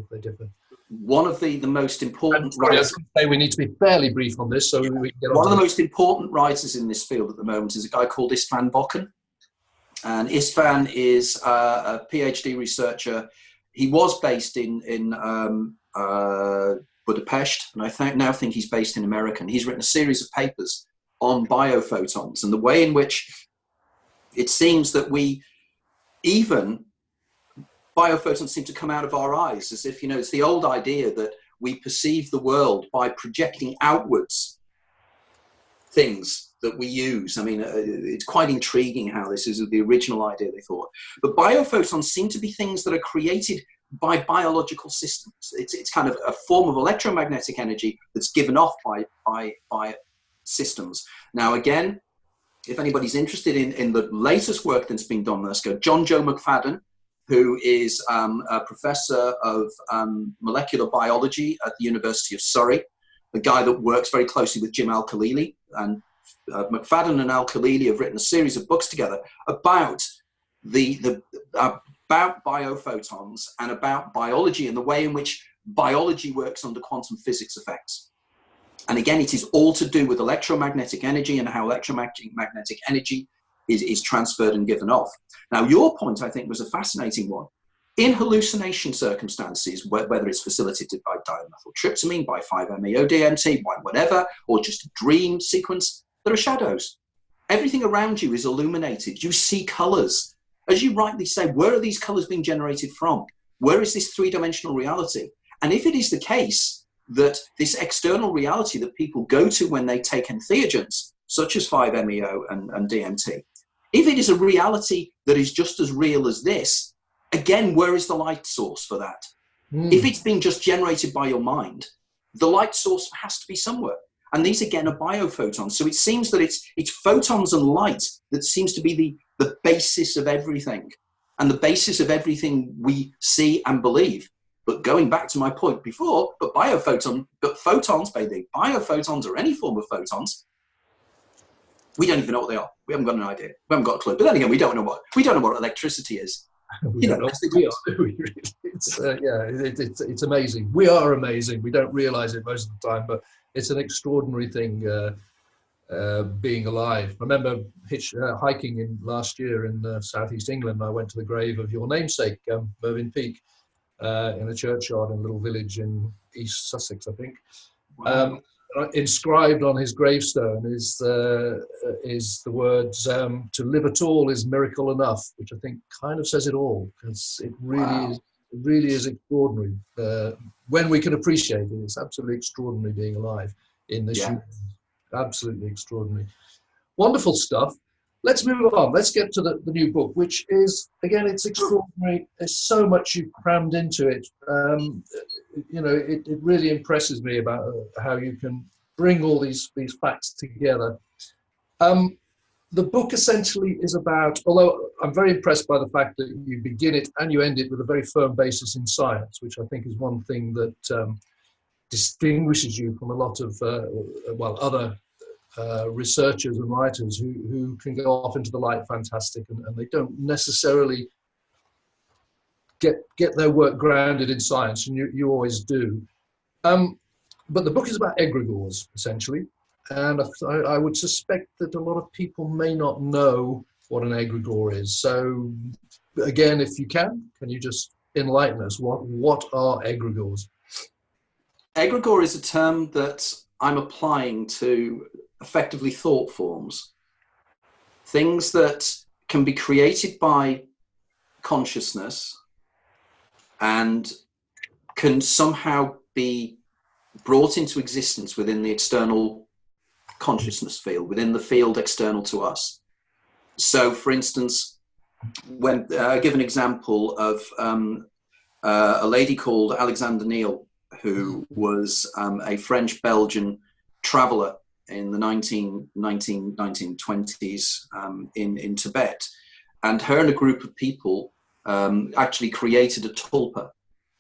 Speaker 3: One of the most important
Speaker 2: Sorry, I was going to say we need to be fairly brief on this, so we can get on.
Speaker 3: One of the most important writers in this field at the moment is a guy called Istvan Bokken. And Istvan is a PhD researcher. He was based in Budapest, and I now think he's based in America. And he's written a series of papers on biophotons and the way in which it seems that biophotons seem to come out of our eyes, as if, it's the old idea that we perceive the world by projecting outwards things that we use. I mean, it's quite intriguing how this is the original idea, they thought. But biophotons seem to be things that are created by biological systems. It's kind of a form of electromagnetic energy that's given off by systems. Now, again, if anybody's interested in the latest work that's been done, let's go. John Joe McFadden, who is a professor of molecular biology at the University of Surrey, the guy that works very closely with Jim Al-Khalili. And McFadden and Al-Khalili have written a series of books together about about biophotons and about biology and the way in which biology works under quantum physics effects. And again, it is all to do with electromagnetic energy and how electromagnetic energy is transferred and given off. Now, your point, I think, was a fascinating one. In hallucination circumstances, whether it's facilitated by dimethyltryptamine, by 5-MeO-DMT, by whatever, or just a dream sequence, there are shadows. Everything around you is illuminated. You see colors. As you rightly say, where are these colors being generated from? Where is this three-dimensional reality? And if it is the case that this external reality that people go to when they take entheogens, such as 5-MeO and DMT, if it is a reality that is just as real as this, again, where is the light source for that? If it's being just generated by your mind, the light source has to be somewhere. And these, again, are biophotons. So it seems that it's photons and light that seems to be the basis of everything, and the basis of everything we see and believe. But going back to my point before, photons, baby, biophotons or any form of photons, we don't even know what they are. We haven't got an idea. We haven't got a clue. But then again, we don't know what electricity is.
Speaker 2: We don't know what we are, do we? It's amazing. We are amazing. We don't realize it most of the time, but it's an extraordinary thing being alive. I remember hiking in last year in southeast England. I went to the grave of your namesake, Mervyn Peake, in a churchyard in a little village in East Sussex, I think. Wow. Inscribed on his gravestone is the words, "To live at all is miracle enough," which I think kind of says it all, because it really is extraordinary. When we can appreciate it, it's absolutely extraordinary being alive in this universe. Absolutely extraordinary. Wonderful stuff. Let's move on. Let's get to the new book, which is, again, it's extraordinary. There's so much you've crammed into it. It really impresses me about how you can bring all these facts together. The book essentially is about, although I'm very impressed by the fact that you begin it and you end it with a very firm basis in science, which I think is one thing that distinguishes you from a lot of, other researchers and writers who can go off into the light fantastic and they don't necessarily get their work grounded in science, and you always do. But the book is about egregores, essentially, and I would suspect that a lot of people may not know what an egregore is. So again, if you can you just enlighten us? What are egregores?
Speaker 3: Egregore is a term that I'm applying to effectively thought forms, things that can be created by consciousness and can somehow be brought into existence within the external consciousness field, within the field external to us. So, for instance, when I give an example of a lady called Alexander Neal, who was a French-Belgian traveler in the 1920s in Tibet. And her and a group of people actually created a tulpa.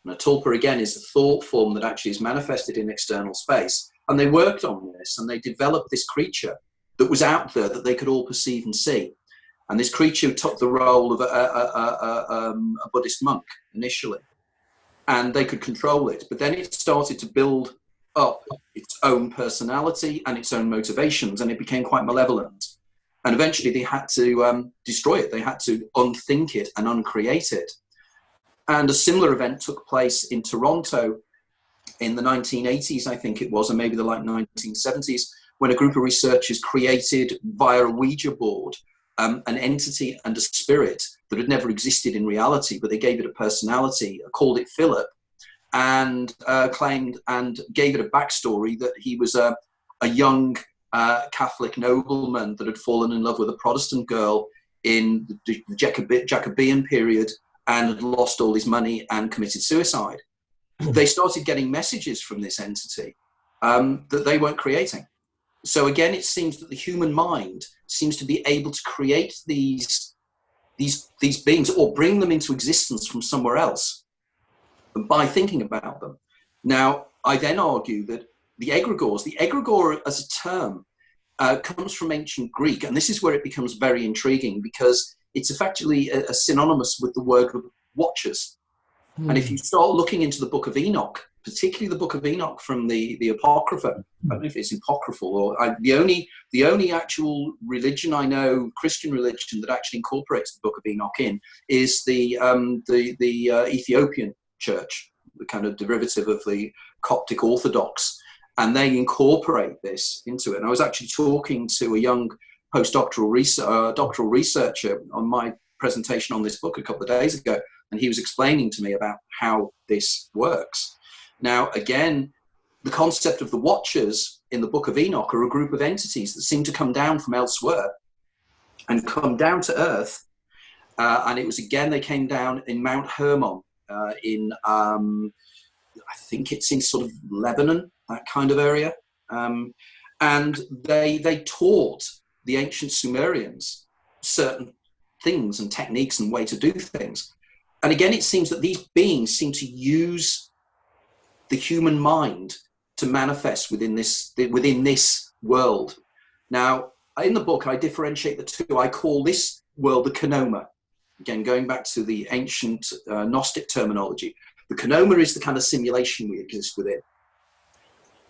Speaker 3: And a tulpa, again, is a thought form that actually is manifested in external space. And they worked on this, and they developed this creature that was out there that they could all perceive and see. And this creature took the role of a Buddhist monk initially, and they could control it. But then it started to build up its own personality and its own motivations, and it became quite malevolent. And eventually they had to destroy it. They had to unthink it and uncreate it. And a similar event took place in Toronto in the 1980s, I think it was, or maybe the late 1970s, when a group of researchers created via a Ouija board an entity and a spirit that had never existed in reality, but they gave it a personality, called it Philip, and claimed and gave it a backstory that he was a young Catholic nobleman that had fallen in love with a Protestant girl in the Jacobean period and had lost all his money and committed suicide. They started getting messages from this entity that they weren't creating. So again, it seems that the human mind seems to be able to create these beings or bring them into existence from somewhere else by thinking about them. Now, I then argue that the egregore as a term comes from ancient Greek, and this is where it becomes very intriguing because it's effectively a synonymous with the word watchers. And if you start looking into the Book of Enoch, particularly the Book of Enoch from the Apocrypha, I don't know if it's apocryphal or the only actual religion I know, Christian religion, that actually incorporates the Book of Enoch in is the Ethiopian church, the kind of derivative of the Coptic Orthodox, and they incorporate this into it. And I was actually talking to a young postdoctoral doctoral researcher on my presentation on this book a couple of days ago, and he was explaining to me about how this works. Now, again, the concept of the Watchers in the Book of Enoch are a group of entities that seem to come down from elsewhere and come down to Earth. And it was, again, they came down in Mount Hermon in, I think it's in sort of Lebanon, that kind of area. And they taught the ancient Sumerians certain things and techniques and way to do things. And again, it seems that these beings seem to use the human mind to manifest within this world. Now, in the book, I differentiate the two. I call this world the Kenoma. Again, going back to the ancient Gnostic terminology, the Kenoma is the kind of simulation we exist within.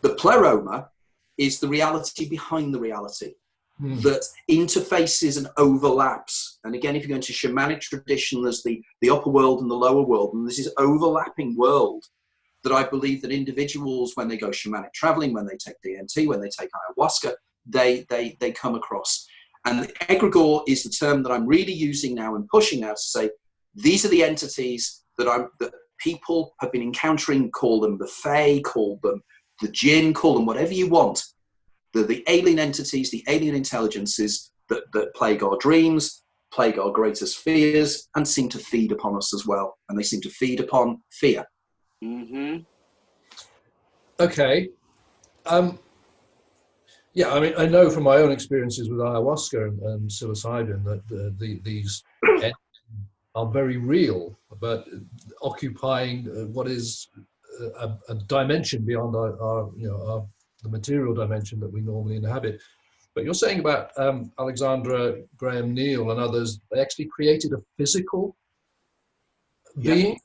Speaker 3: The Pleroma is the reality behind the reality that interfaces and overlaps. And again, if you go into shamanic tradition, there's the upper world and the lower world, and there's this overlapping world that I believe that individuals, when they go shamanic traveling, when they take DMT, when they take ayahuasca, they come across. And the egregore is the term that I'm really using now and pushing now to say, these are the entities that people have been encountering. Call them the Fae, call them the Jinn, call them whatever you want. They're the alien entities, the alien intelligences that plague our dreams, plague our greatest fears, and seem to feed upon us as well. And they seem to feed upon fear.
Speaker 1: Mm-hmm.
Speaker 2: Okay. Yeah, I mean, I know from my own experiences with ayahuasca and psilocybin that these are very real, but occupying what is a dimension beyond the material dimension that we normally inhabit. But you're saying about Alexandra Graham Neal and others, they actually created a physical being,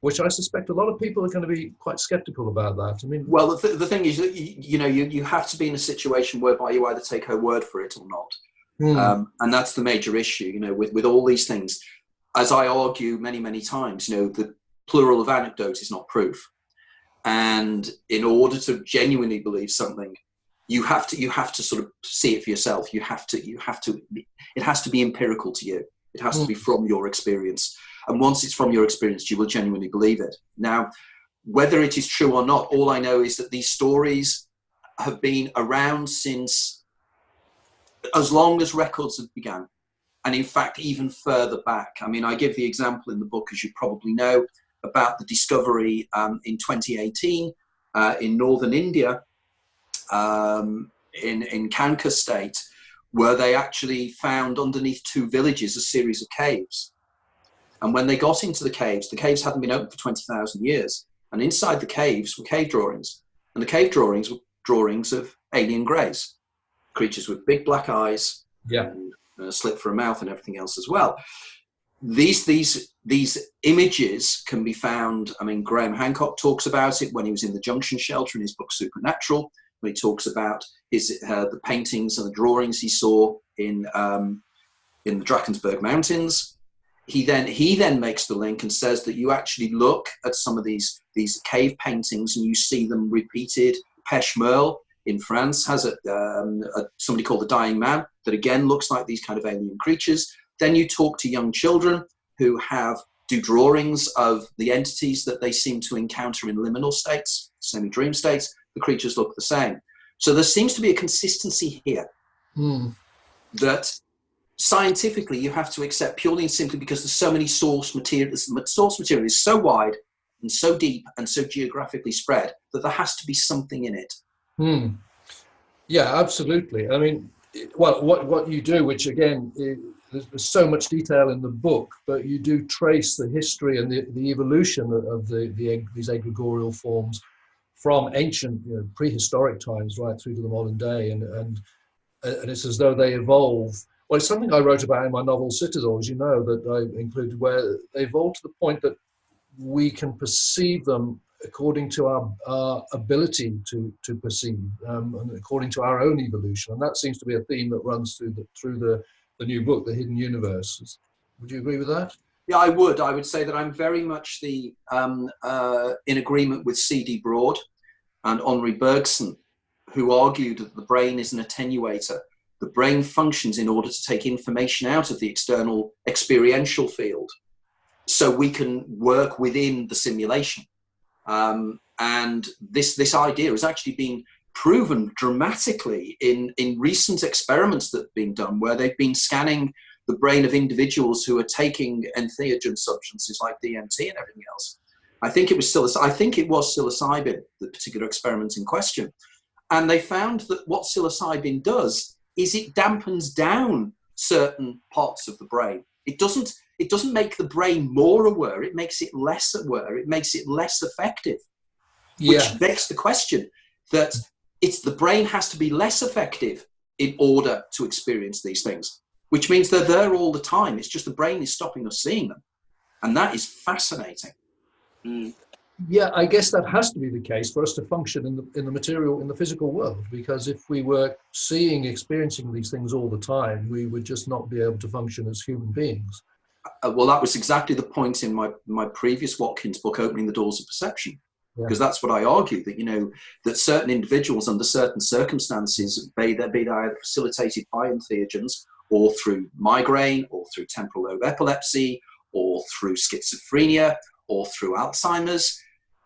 Speaker 2: which I suspect a lot of people are going to be quite skeptical about that. I mean,
Speaker 3: well, the thing is that you have to be in a situation whereby you either take her word for it or not, and that's the major issue. With all these things, as I argue many times, the plural of anecdote is not proof. And in order to genuinely believe something, you have to sort of see it for yourself. It has to be empirical to you. It has to be from your experience. And once it's from your experience, you will genuinely believe it. Now, whether it is true or not, all I know is that these stories have been around since as long as records have begun. And in fact, even further back. I mean, I give the example in the book, as you probably know, about the discovery in 2018 in northern India, in Kanka state, where they actually found underneath 2 villages a series of caves. And when they got into the caves hadn't been open for 20,000 years. And inside the caves were cave drawings. And the cave drawings were drawings of alien greys, creatures with big black eyes, slit for a mouth and everything else as well. These images can be found. I mean, Graham Hancock talks about it when he was in the Junction Shelter in his book Supernatural, when he talks about the paintings and the drawings he saw in the Drakensberg Mountains. He then makes the link and says that you actually look at some of these cave paintings and you see them repeated. Pêche Merle in France has somebody called the Dying Man that again looks like these kind of alien creatures. Then you talk to young children who do drawings of the entities that they seem to encounter in liminal states, semi-dream states. The creatures look the same. So there seems to be a consistency here that scientifically you have to accept purely and simply because there's so many source material. The source material is so wide and so deep and so geographically spread that there has to be something in it.
Speaker 2: Yeah, absolutely. I mean, well, what you do, which again, there's so much detail in the book, but you do trace the history and the evolution of these egregorial forms from ancient, prehistoric times right through to the modern day, and it's as though they evolve. Well, it's something I wrote about in my novel Citadel, as you know, that I included, where they evolve to the point that we can perceive them according to our ability to perceive, and according to our own evolution. And that seems to be a theme that runs through the new book, The Hidden Universe. Would you agree with that?
Speaker 3: Yeah, I would. I would say that I'm very much in agreement with C.D. Broad and Henri Bergson, who argued that the brain is an attenuator. The brain functions in order to take information out of the external experiential field so we can work within the simulation. And this idea has actually been proven dramatically in recent experiments that have been done, where they've been scanning the brain of individuals who are taking entheogen substances like DMT and everything else. I think it was psilocybin, the particular experiment in question. And they found that what psilocybin does is it dampens down certain parts of the brain. It doesn't make the brain more aware, it makes it less aware, it makes it less effective. Which begs the question that the brain has to be less effective in order to experience these things, which means they're there all the time. It's just the brain is stopping us seeing them. And that is fascinating.
Speaker 2: Yeah, I guess that has to be the case for us to function in the physical world, because if we were experiencing these things all the time, we would just not be able to function as human beings.
Speaker 3: Well, that was exactly the point in my previous Watkins book, Opening the Doors of Perception, because that's what I argued, that, that certain individuals under certain circumstances, be they either facilitated by entheogens or through migraine or through temporal lobe epilepsy or through schizophrenia or through Alzheimer's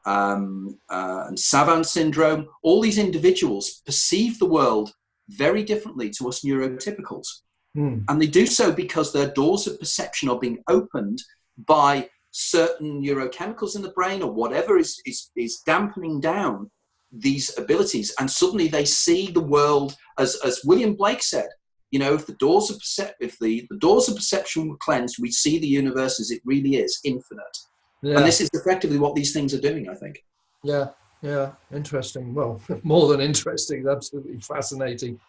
Speaker 3: and Savant syndrome, all these individuals perceive the world very differently to us neurotypicals. And they do so because their doors of perception are being opened by certain neurochemicals in the brain or whatever is dampening down these abilities. And suddenly they see the world as William Blake said, if the doors of perception were cleansed, we see the universe as it really is, infinite. Yeah. And this is effectively what these things are doing, I think.
Speaker 2: Yeah, interesting. Well, more than interesting, absolutely fascinating.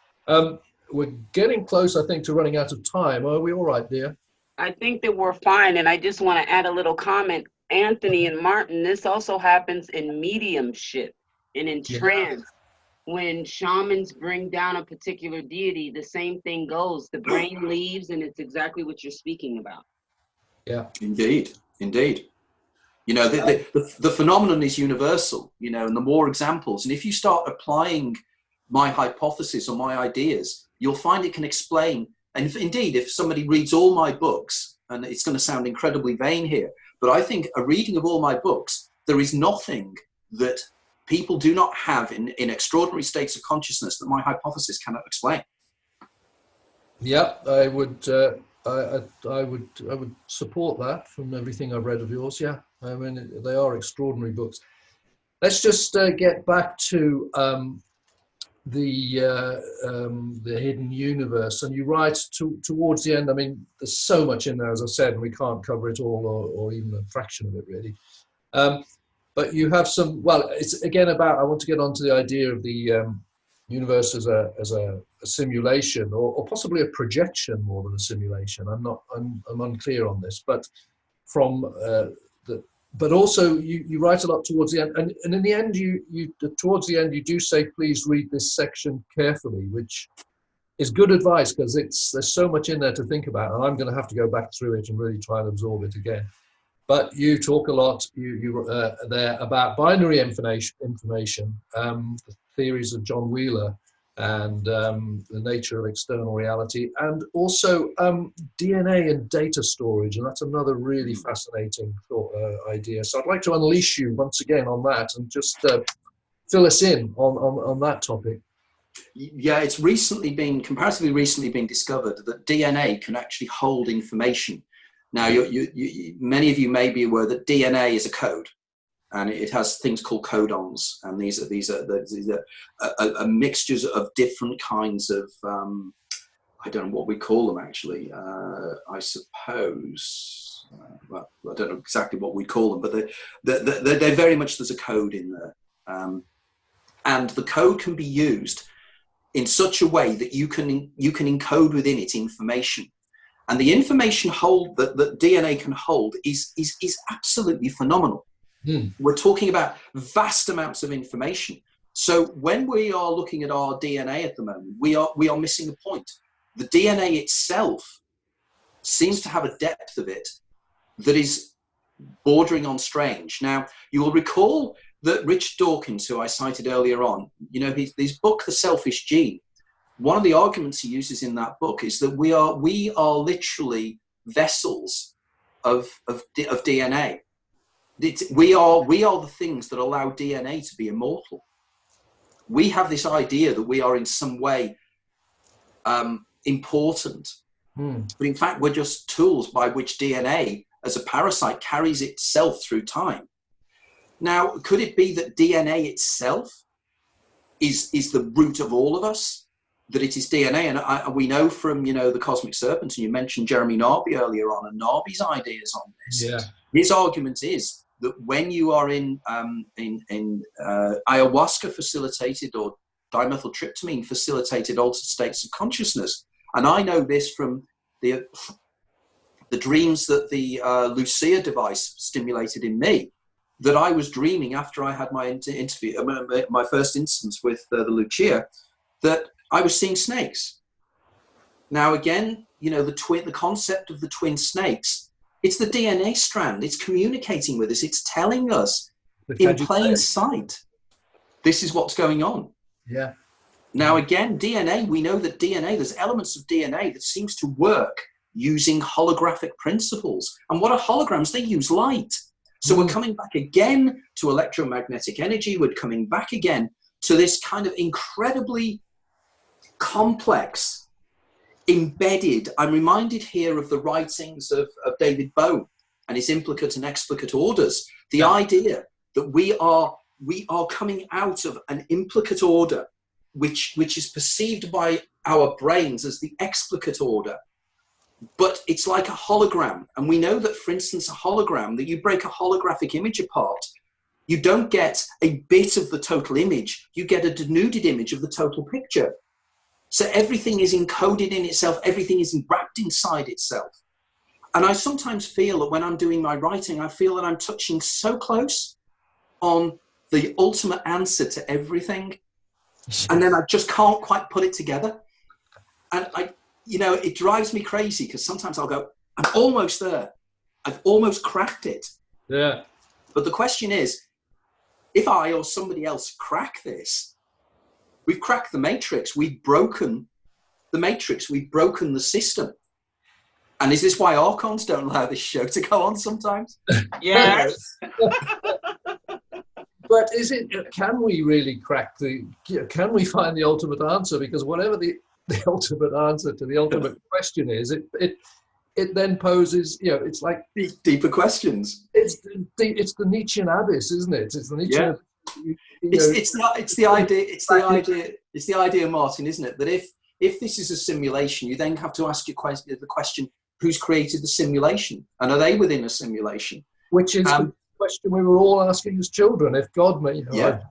Speaker 2: We're getting close, I think, to running out of time. Are we all right, dear?
Speaker 1: I think that we're fine, and I just want to add a little comment. Anthony and Martin, this also happens in mediumship and in trance. When shamans bring down a particular deity, the same thing goes. The brain leaves, and it's exactly what you're speaking about.
Speaker 2: Yeah.
Speaker 3: Indeed. The phenomenon is universal, and the more examples, and if you start applying my hypothesis or my ideas, you'll find it can explain. And indeed, if somebody reads all my books, and it's going to sound incredibly vain here, but I think a reading of all my books, there is nothing that people do not have in extraordinary states of consciousness that my hypothesis cannot explain.
Speaker 2: Yeah, I would support that from everything I've read of yours. Yeah, I mean, they are extraordinary books. Let's just get back to the Hidden Universe, and you write towards the end. I mean, there's so much in there, as I said, and we can't cover it all, or even a fraction of it, really. But you have some. Well, it's again about. I want to get onto the idea of the universe as a simulation, or possibly a projection more than a simulation. I'm unclear on this, but from but also you write a lot towards the end, and in the end you towards the end you do say, please read this section carefully, which is good advice, because there's so much in there to think about, and I'm going to have to go back through it and really try and absorb it again. But you talk a lot there about binary information, the theories of John Wheeler, and the nature of external reality, and also DNA and data storage, and that's another really fascinating idea. So I'd like to unleash you once again on that, and just fill us in on that topic.
Speaker 3: Yeah, it's comparatively recently been discovered that DNA can actually hold information. Now, many of you may be aware that DNA is a code, and it has things called codons, and these are mixtures of different kinds of I don't know what we call them actually. I suppose well, I don't know exactly what we call them, but they're very much, there's a code in there, and the code can be used in such a way that you can encode within it information. And the information that DNA can hold is absolutely phenomenal. We're talking about vast amounts of information. So when we are looking at our DNA at the moment, we are missing a point. The DNA itself seems to have a depth of it that is bordering on strange. Now, you will recall that Richard Dawkins, who I cited earlier on, his book, The Selfish Gene, one of the arguments he uses in that book is that we are literally vessels of DNA. We are the things that allow DNA to be immortal. We have this idea that we are in some way important, but in fact we're just tools by which DNA, as a parasite, carries itself through time. Now, could it be that DNA itself is the root of all of us? That it is DNA, and we know from the Cosmic Serpent, and you mentioned Jeremy Narby earlier on, and Narby's ideas on this. Yeah. His argument is that when you are in ayahuasca facilitated or dimethyltryptamine facilitated altered states of consciousness, and I know this from the dreams that the Lucia device stimulated in me, that I was dreaming after I had my interview, my first instance with the Lucia, that I was seeing snakes. Now, again, the concept of the twin snakes, it's the DNA strand. It's communicating with us. It's telling us in plain sight, this is what's going on.
Speaker 2: Yeah.
Speaker 3: Now, again, DNA, we know that DNA, there's elements of DNA that seems to work using holographic principles. And what are holograms? They use light. So we're coming back again to electromagnetic energy. We're coming back again to this kind of incredibly complex, embedded. I'm reminded here of the writings of David Bohm and his implicate and explicate orders. The idea that we are coming out of an implicate order, which is perceived by our brains as the explicate order, but it's like a hologram. And we know that, for instance, a hologram, that you break a holographic image apart, you don't get a bit of the total image, you get a denuded image of the total picture. So everything is encoded in itself, everything is wrapped inside itself. And I sometimes feel that when I'm doing my writing, I feel that I'm touching so close on the ultimate answer to everything. And then I just can't quite put it together. And it drives me crazy, because sometimes I'll go, I'm almost there. I've almost cracked it.
Speaker 2: Yeah.
Speaker 3: But the question is, if I or somebody else crack this, we've cracked the matrix. We've broken the matrix. We've broken the system. And is this why Archons don't allow this show to go on sometimes?
Speaker 1: Yes.
Speaker 2: But can we really can we find the ultimate answer? Because whatever the ultimate answer to the ultimate question is, it then poses, it's like
Speaker 3: deeper questions.
Speaker 2: It's the Nietzschean abyss, isn't it? It's the Nietzschean.
Speaker 3: Yeah. It's the idea, Martin, isn't it? That if this is a simulation, you then have to ask the question: who's created the simulation, and are they within a simulation?
Speaker 2: Which is the question we were all asking as children. If God made, the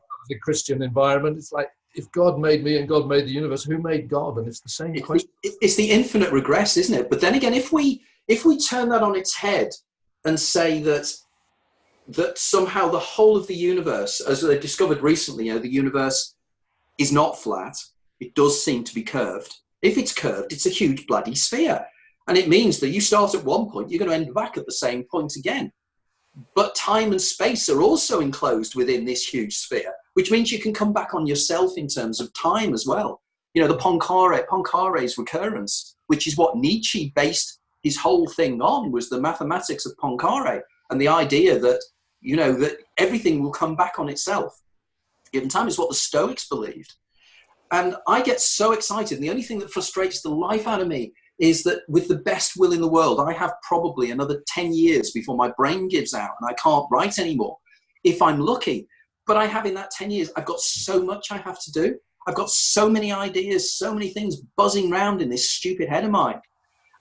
Speaker 2: Christian environment, it's like, if God made me and God made the universe, who made God? And it's the same question.
Speaker 3: It's the infinite regress, isn't it? But then again, if we turn that on its head and say that somehow the whole of the universe, as they discovered recently, you know, the universe is not flat. It does seem to be curved. If it's curved, it's a huge bloody sphere. And it means that you start at one point, you're going to end back at the same point again. But time and space are also enclosed within this huge sphere, which means you can come back on yourself in terms of time as well. You know, the Poincaré's recurrence, which is what Nietzsche based his whole thing on, was the mathematics of Poincaré and the idea that, you know, that everything will come back on itself. Given time is what the Stoics believed. And I get so excited. And the only thing that frustrates the life out of me is that with the best will in the world, I have probably another 10 years before my brain gives out and I can't write anymore, if I'm lucky. But I have, in that 10 years, I've got so much I have to do. I've got so many ideas, so many things buzzing around in this stupid head of mine.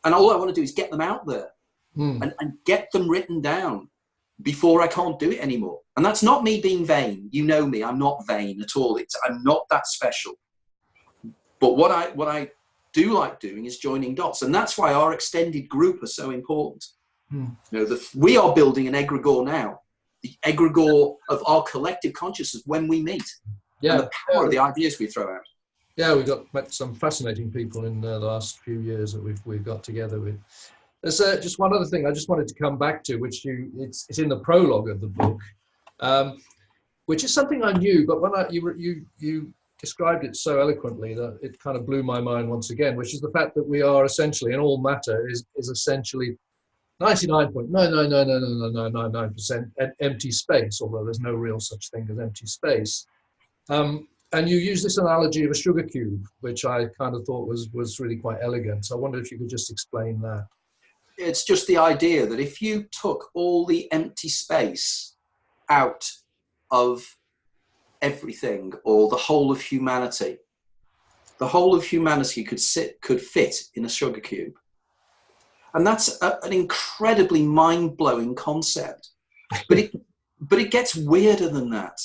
Speaker 3: And all I want to do is get them out there and get them written down before I can't do it anymore. And that's not me being vain. You know me, I'm not vain at all. I'm not that special. But what I do like doing is joining dots. And that's why our extended group are so important. You know, we are building an egregore now, the egregore of our collective consciousness when we meet. Yeah. And the power of the ideas we throw out.
Speaker 2: Yeah, we've met some fascinating people in the last few years that we've got together with. There's just one other thing I just wanted to come back to, which it's in the prologue of the book, which is something I knew, but when you described it so eloquently that it kind of blew my mind once again, which is the fact that we are essentially, and all matter is essentially 99.9999999% empty space, although there's no real such thing as empty space. And you use this analogy of a sugar cube, which I kind of thought was really quite elegant. So I wonder if you could just explain that.
Speaker 3: It's just the idea that if you took all the empty space out of everything, or the whole of humanity could fit in a sugar cube. And that's an incredibly mind-blowing concept. But it gets weirder than that,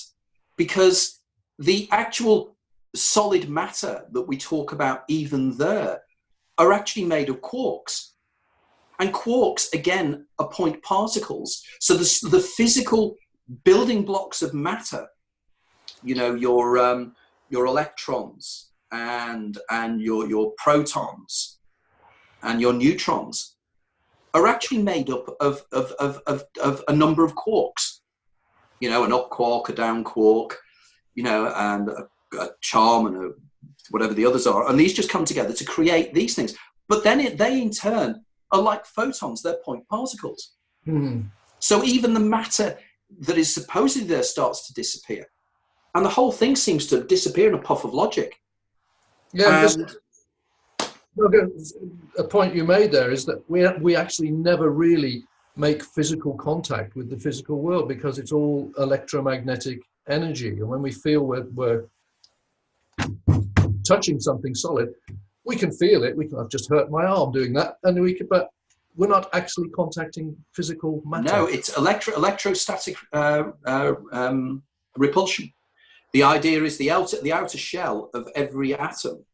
Speaker 3: because the actual solid matter that we talk about even there are actually made of quarks. And quarks, again, are point particles. So the physical building blocks of matter, you know, your electrons and your protons and your neutrons are actually made up of a number of quarks. You know, an up quark, a down quark, you know, and a charm and whatever the others are. And these just come together to create these things. But then they in turn are like photons, they're point particles. So even the matter that is supposedly there starts to disappear. And the whole thing seems to disappear in a puff of logic.
Speaker 2: Yeah, a point you made there is that we actually never really make physical contact with the physical world, because it's all electromagnetic energy. And when we feel we're touching something solid, we can feel it. I've just hurt my arm doing that, and but we're not actually contacting physical matter.
Speaker 3: No, it's electrostatic repulsion. The idea is the outer shell of every atom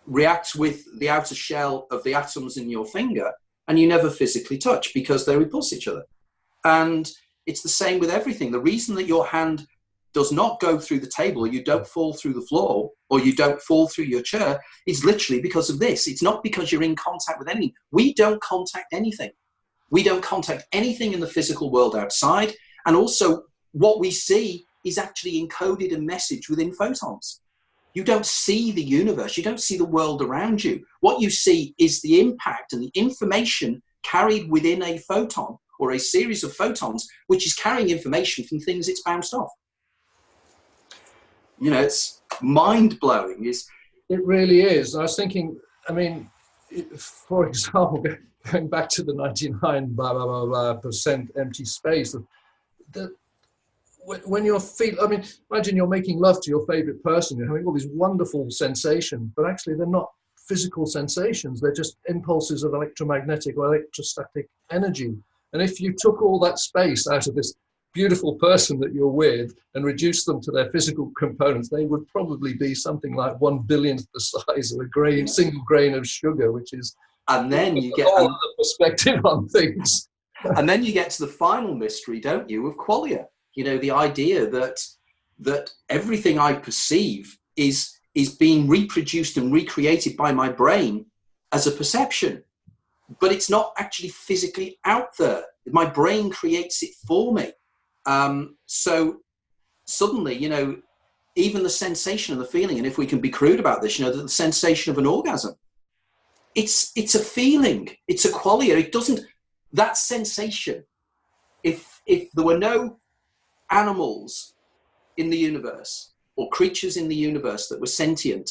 Speaker 3: reacts with the outer shell of the atoms in your finger, and you never physically touch because they repulse each other. And it's the same with everything. The reason that your hand does not go through the table, or you don't fall through the floor, or you don't fall through your chair, is literally because of this. It's not because you're in contact with anything. We don't contact anything. We don't contact anything in the physical world outside. And also, what we see is actually encoded a message within photons. You don't see the universe. You don't see the world around you. What you see is the impact and the information carried within a photon, or a series of photons, which is carrying information from things it's bounced off. You know, it's mind-blowing.
Speaker 2: It really is. I was thinking, I mean, for example, going back to the 99% empty space, when you're imagine you're making love to your favorite person, you're having all these wonderful sensations, but actually they're not physical sensations. They're just impulses of electromagnetic or electrostatic energy. And if you took all that space out of this beautiful person that you're with and reduce them to their physical components, they would probably be something like 1/1000th the size of a grain, single grain of sugar, which is
Speaker 3: and then you get
Speaker 2: all the perspective on things.
Speaker 3: And then you get to the final mystery, don't you, of qualia? You know, the idea that everything I perceive is being reproduced and recreated by my brain as a perception, but it's not actually physically out there. My brain creates it for me. So suddenly, you know, even the sensation and the feeling, and if we can be crude about this, you know, the sensation of an orgasm, it's a feeling, it's a qualia. It doesn't, that sensation, if there were no animals in the universe or creatures in the universe that were sentient,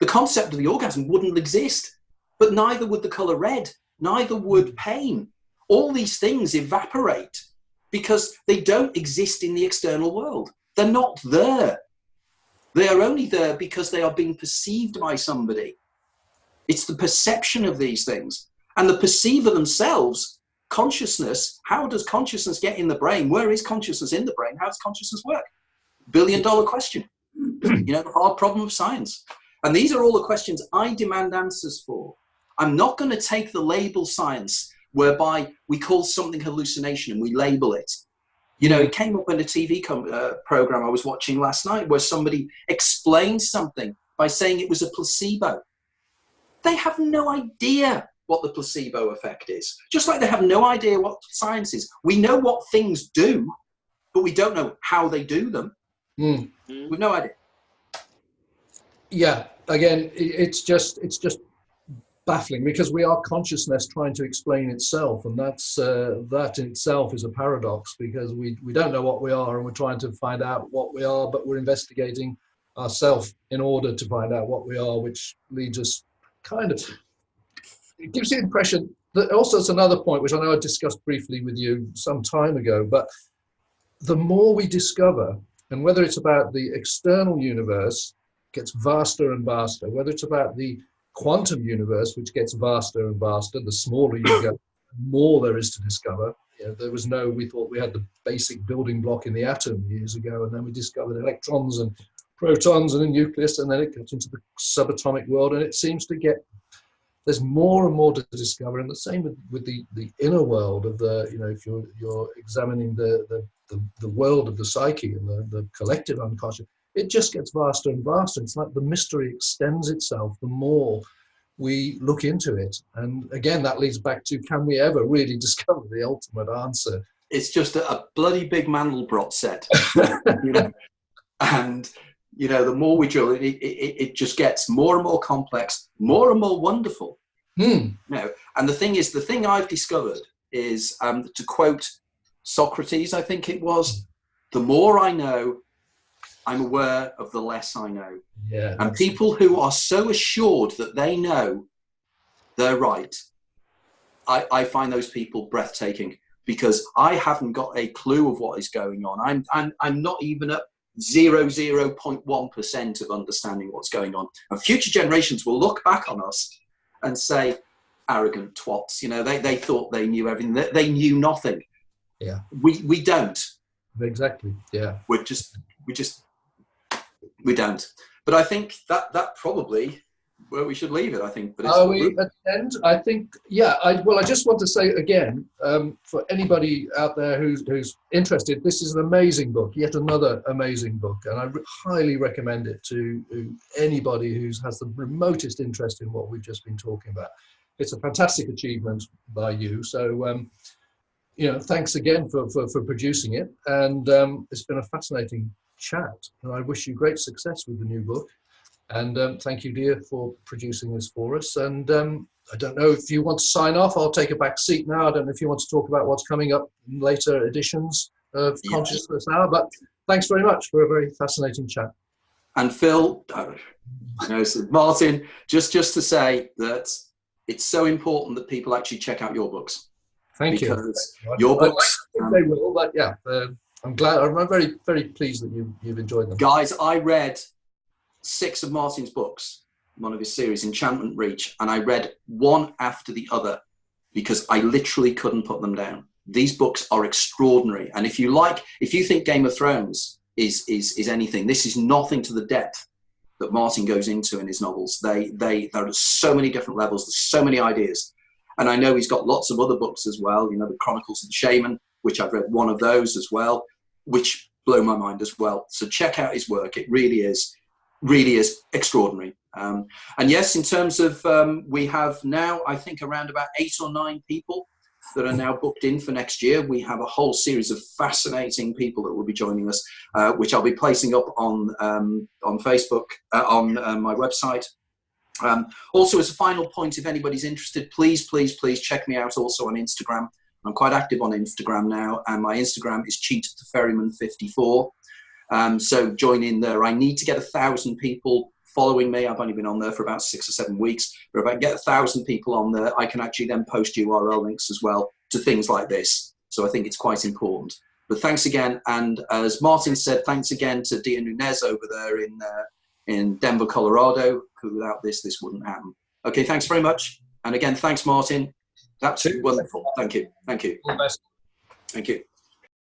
Speaker 3: the concept of the orgasm wouldn't exist, but neither would the color red, neither would pain. All these things evaporate because they don't exist in the external world. They're not there. They are only there because they are being perceived by somebody. It's the perception of these things. And the perceiver themselves, consciousness, how does consciousness get in the brain? Where is consciousness in the brain? How does consciousness work? Billion-dollar question. You know, the hard problem of science. And these are all the questions I demand answers for. I'm not going to take the label science whereby we call something hallucination and we label it. You know, it came up in a TV program I was watching last night where somebody explained something by saying it was a placebo. They have no idea what the placebo effect is. Just like they have no idea what science is. We know what things do, but we don't know how they do them. We've no idea.
Speaker 2: Yeah, again, it's just baffling because we are consciousness trying to explain itself, and that's that in itself is a paradox because we don't know what we are and we're trying to find out what we are, but we're investigating ourselves in order to find out what we are, which leads us kind of, it gives you the impression that also it's another point which I know I discussed briefly with you some time ago, but the more we discover, and whether it's about the external universe gets vaster and vaster, whether it's about the quantum universe, which gets vaster and vaster, the smaller you go, the more there is to discover. You know, we thought we had the basic building block in the atom years ago, and then we discovered electrons and protons and a nucleus, and then it gets into the subatomic world, and it seems to get, there's more and more to discover. And the same with the inner world of the, you know, if you're examining the world of the psyche and the collective unconscious, it just gets vaster and vaster. It's like the mystery extends itself the more we look into it. And again, that leads back to, can we ever really discover the ultimate answer?
Speaker 3: It's just a bloody big Mandelbrot set. You know? And, you know, the more we drill it, it just gets more and more complex, more and more wonderful. You know? And the thing is, the thing I've discovered is, to quote Socrates, I think it was, the more I know, I'm aware of the less I know.
Speaker 2: Yeah,
Speaker 3: and people who are so assured that they know they're right, I find those people breathtaking, because I haven't got a clue of what is going on. I'm not even at 0.1% of understanding what's going on. And future generations will look back on us and say, arrogant twats, you know, they thought they knew everything. They knew nothing.
Speaker 2: Yeah.
Speaker 3: We don't.
Speaker 2: Exactly. Yeah.
Speaker 3: We don't. But I think that probably where we should leave it, I think. But
Speaker 2: are we at the end? I think, yeah. I just want to say again, for anybody out there who's interested, this is an amazing book, yet another amazing book, and I highly recommend it to anybody who has the remotest interest in what we've just been talking about. It's a fantastic achievement by you. So, you know, thanks again for producing it, and it's been a fascinating chat, and I wish you great success with the new book. And thank you, dear, for producing this for us. And I don't know if you want to sign off. I'll take a back seat now. I don't know if you want to talk about what's coming up in later editions of Consciousness Hour, but thanks very much for a very fascinating chat.
Speaker 3: And Phil, Martin, just to say that it's so important that people actually check out your books.
Speaker 2: Thank you.
Speaker 3: Because your books,
Speaker 2: they will, but yeah, I'm glad. I'm very, very pleased that you've enjoyed them.
Speaker 3: Guys, I read 6 of Martin's books, one of his series, Enchantment Reach, and I read one after the other because I literally couldn't put them down. These books are extraordinary. And if you think Game of Thrones is anything, this is nothing to the depth that Martin goes into in his novels. There are so many different levels. There's so many ideas. And I know he's got lots of other books as well, you know, the Chronicles of the Shaman, which I've read one of those as well, which blow my mind as well. So check out his work. It really is extraordinary. And yes, in terms of, we have now, I think, around about 8 or 9 people that are now booked in for next year. We have a whole series of fascinating people that will be joining us, which I'll be placing up on Facebook, on my website. Also, as a final point, if anybody's interested, please check me out also on Instagram. I'm quite active on Instagram now, and my Instagram is cheattheferryman54. So join in there. I need to get 1,000 people following me. I've only been on there for about 6 or 7 weeks, but if I get 1,000 people on there, I can actually then post URL links as well to things like this. So I think it's quite important. But thanks again, and as Martin said, thanks again to Dia Nunez over there in Denver, Colorado, who without this wouldn't happen. Okay, thanks very much. And again, thanks, Martin. That's wonderful. Thank you. Thank you.
Speaker 2: All the best.
Speaker 3: Thank you.